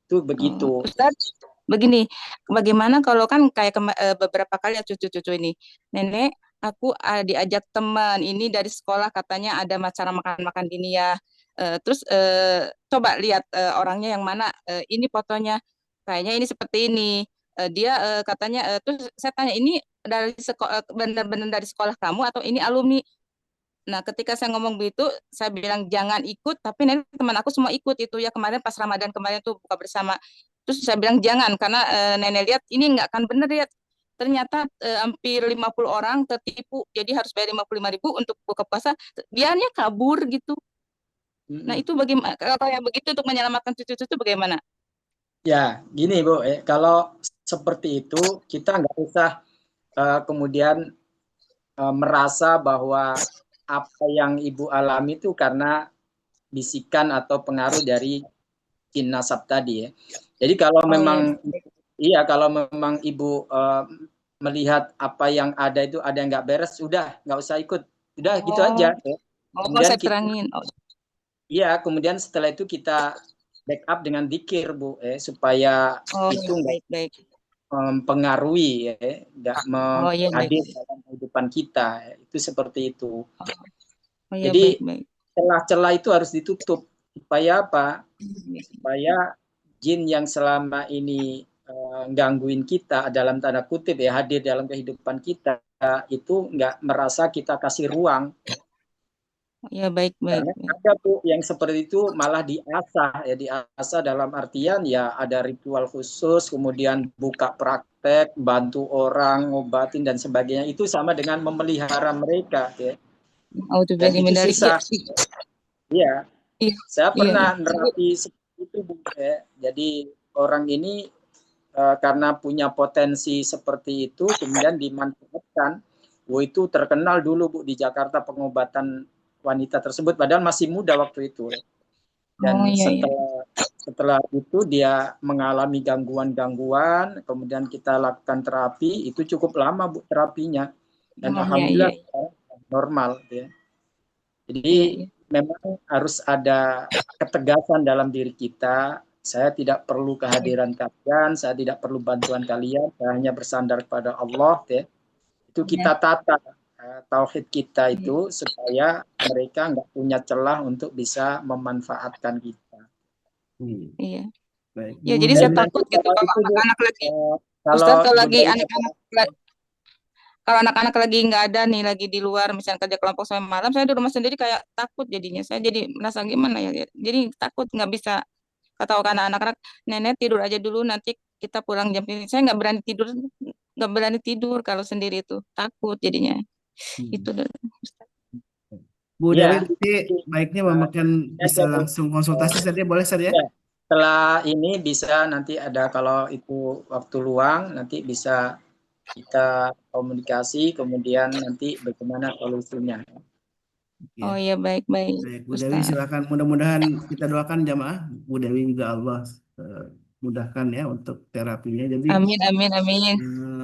Itu begitu.
Ustaz, begini, bagaimana kalau kan kayak beberapa kali ya cucu-cucu ini, nenek, aku diajak teman ini dari sekolah katanya ada acara makan-makan gini ya. Terus coba lihat orangnya yang mana, ini fotonya, kayaknya ini seperti ini. Dia katanya, terus saya tanya ini dari sekolah, benar-benar dari sekolah kamu atau ini alumni? Nah, ketika saya ngomong begitu, saya bilang jangan ikut, tapi nanti teman aku semua ikut itu ya kemarin pas Ramadan kemarin tuh buka bersama. Terus saya bilang jangan karena nenek lihat ini nggak akan benar ya. Ternyata hampir 50 orang tertipu, jadi harus bayar 55.000 untuk buka puasa. Dianya kabur gitu. Nah, itu bagaimana? Kalau yang begitu untuk menyelamatkan cucu-cucu bagaimana?
Ya, gini Bu, kalau seperti itu kita nggak usah kemudian merasa bahwa apa yang Ibu alami itu karena bisikan atau pengaruh dari jin nasab tadi ya. Jadi kalau
Oh iya,
memang kalau memang Ibu melihat apa yang ada itu ada yang nggak beres, sudah nggak usah ikut, udah gitu
oh,
aja. Ya.
oh
Kemudian
saya terangin. Oh,
kemudian setelah itu kita backup dengan dikir Bu, supaya
oh
itu nggak
baik-baik.
mempengaruhi, nggak
Oh iya baik.
hadir dalam kehidupan kita. Itu seperti itu.
Oh iya
Jadi
baik-baik.
celah-celah itu harus ditutup supaya apa? Supaya jin yang selama ini gangguin kita dalam tanda kutip ya hadir dalam kehidupan kita itu nggak merasa kita kasih ruang.
Oh iya baik-baik.
Karena ada Bu yang seperti itu malah diasah dalam artian ya ada ritual khusus, kemudian buka praktek, bantu orang, ngobatin dan sebagainya, itu sama dengan memelihara mereka ya. Dan itu
Auzubillahi
susah. Iya,
Iya,
saya
iya,
pernah
iya.
nerapi seperti itu Bu ya. Jadi orang ini karena punya potensi seperti itu kemudian dimanfaatkan. Itu terkenal dulu Bu di Jakarta pengobatan wanita tersebut padahal masih muda waktu itu.
Oh
Dan
iya, iya.
setelah itu dia mengalami gangguan-gangguan, kemudian kita lakukan terapi, itu cukup lama Bu terapinya. Dan
Oh iya, iya,
alhamdulillah normal ya.
iya,
Jadi
iya.
memang harus ada ketegasan dalam diri kita. Saya tidak perlu kehadiran kalian, saya tidak perlu bantuan kalian, saya hanya bersandar kepada Allah ya. Itu
Iya.
kita tata tauhid kita
Iya.
itu supaya mereka nggak punya celah untuk bisa memanfaatkan kita.
Iya.
Baik.
Ya, jadi
Dan
saya
nanti
takut gitu
kalau
kalau
itu Bu,
anak-anak lagi,
kalau
Ustadz, kalau
Bu
lagi
Dewi
kalau anak-anak lagi nggak ada nih, lagi di luar, misalnya kerja kelompok sampai malam, saya di rumah sendiri kayak takut jadinya. Saya jadi merasa gimana ya, jadi takut nggak bisa. Katakan anak-anak, nenek tidur aja dulu, nanti kita pulang jam ini. Saya nggak berani tidur kalau sendiri itu, takut jadinya. Itu
Bu
ya,
Dewi nanti baiknya memakan bisa
Bu.
langsung konsultasi saja boleh saja?
Ya, setelah ini bisa nanti ada kalau itu waktu luang nanti bisa kita komunikasi kemudian nanti bagaimana solusinya.
Ya.
Oh iya, baik-baik,
Baik, Bu Dewi
Ustaz.
silakan. Mudah-mudahan kita doakan jamaah. Bu Dewi juga Allah mudahkan ya untuk terapinya. Jadi
Amin, amin, amin.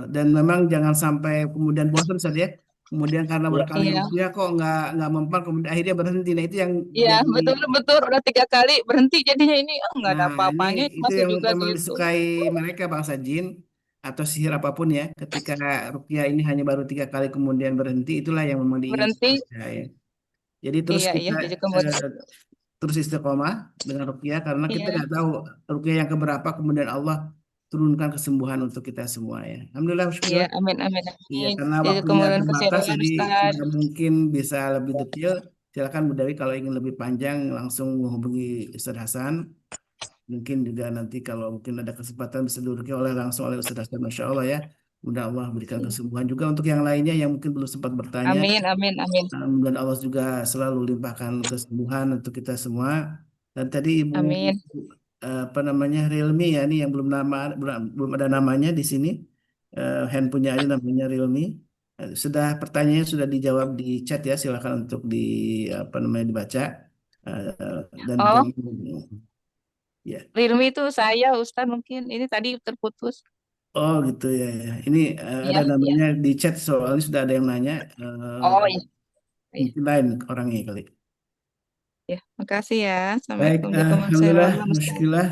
dan memang jangan sampai kemudian bosan saja. Kemudian karena
Ya.
berkali
Iya,
rupiah kok nggak mempan, kemudian akhirnya berhenti. Nah itu yang
iya,
jadi.
betul, betul. Udah 3 kali berhenti jadinya ini, nggak ada
Nah ini
apa-apanya, itu
itu
masih
yang
juga
memang
gitu.
disukai mereka bangsa jin atau sihir apapun ya. Ketika rupiah ini hanya baru 3 kali kemudian berhenti, itulah yang memang
Berhenti,
diinginkan. Ya. Jadi terus
iya, iya,
kita
jadi kemudian,
terus istiqomah dengan ruqyah karena kita
iya,
nggak tahu ruqyah yang keberapa kemudian Allah turunkan kesembuhan untuk kita semua ya. Alhamdulillah
iya,
syukur.
amin, amin,
Iya
amin.
karena
Jadi
waktunya
kemudian
terbatas
kesiapan,
jadi
Ustaz.
tidak mungkin bisa lebih detail. Silakan Bu Dewi kalau ingin lebih panjang langsung menghubungi Ustaz Hasan. Mungkin juga nanti kalau mungkin ada kesempatan bisa diuruki oleh langsung oleh Ustaz Hasan, Masya Allah ya. Mudah Allah berikan kesembuhan juga untuk yang lainnya yang mungkin belum sempat bertanya.
Amin, amin, amin,
Dan Allah juga selalu limpahkan kesembuhan untuk kita semua. Dan tadi Ibu
amin.
apa namanya Realme ya ini yang belum ada namanya di sini. Handphonenya aja namanya Realme. Sudah pertanyaannya sudah dijawab di chat ya silakan untuk di apa namanya dibaca. Dan
Oh,
jangan ya.
Rilmi itu saya, Ustaz, mungkin. Ini tadi terputus.
Oh gitu ya, ya. Ini ada
Iya, iya.
namanya di chat soalnya sudah ada yang nanya
Oh, iya, iya.
mungkin lain orangnya kali.
Ya, makasih ya.
Baik,
Assalamualaikum warahmatullahi
Alhamdulillah,
wabarakatuh.
musykilah.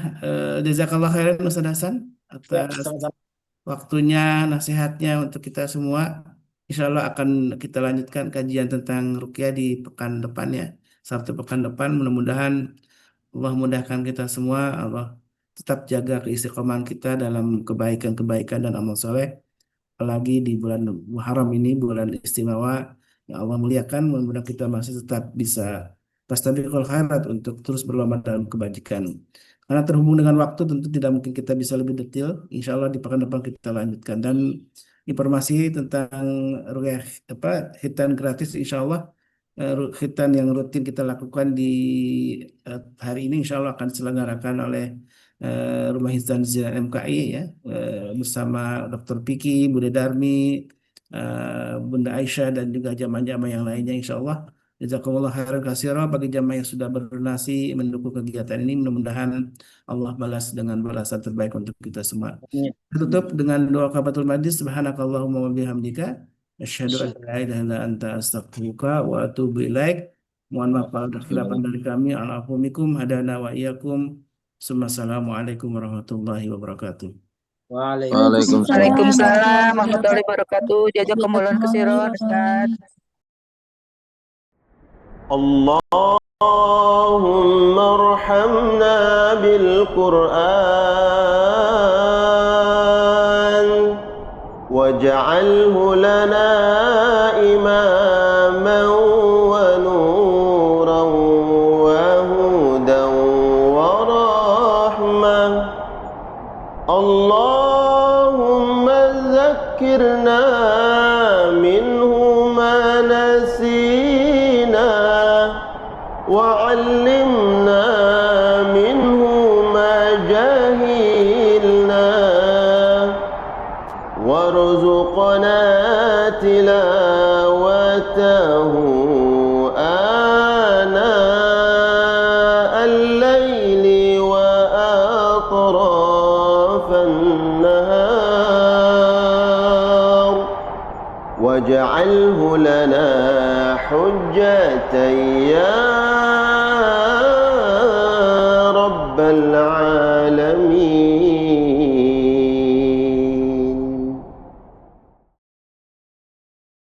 Jazakallah khairan Ustaz Hasan
Ya,
atas
sama-sama.
waktunya, nasihatnya untuk kita semua. Insya Allah akan kita lanjutkan kajian tentang ruqyah di pekan depan ya. Sabtu pekan depan, mudah-mudahan Allah mudahkan kita semua. Allah tetap jaga keistiqomahan kita dalam kebaikan-kebaikan dan amal soleh. Apalagi di bulan Muharram ini, bulan istimewa yang Allah muliakan, mudah-mudahan kita masih tetap bisa fastabiqul khairat untuk terus berlomba dalam kebajikan. Karena terhubung dengan waktu tentu tidak mungkin kita bisa lebih detail. Insya Allah di pekan depan kita lanjutkan dan informasi tentang ruqyah apa khitan gratis Insya Allah khitan yang rutin kita lakukan di hari ini Insya Allah akan diselenggarakan oleh Rumah Hifdzan Zina MKI ya bersama Dr. Piki, Bude Darmi, Bunda Aisyah dan juga jamaah-jamaah yang lainnya Insya Allah. Jazakumullah khairan katsira bagi jamaah yang sudah berdonasi mendukung kegiatan ini. Mudah-mudahan Allah balas dengan balasan terbaik untuk kita semua.
Amin.
Tutup dengan doa kafatul majlis. Subhanakallahumma wa bihamdika. Asyhadu an la ilaha illa anta astaghfiruka wa atubu ilaik. Mohon maaf kalau ada khilafan dari kami. Alaikum hadana wa iyyakum. Assalamualaikum warahmatullahi wabarakatuh.
Waalaikumsalam.
Waalaikumsalam warahmatullahi wabarakatuh. Jazakumullah khairan, Ustaz.
اللهم ارحمنا بالقرآن واجعله لنا إماما ونورا وهدى ورحمة اللهم ذكرنا منه ما نسينا وعلمنا منه ما جهلنا وارزقنا تلاوته آناء الليل وأطراف النهار واجعله لنا حجة يا رب العالمين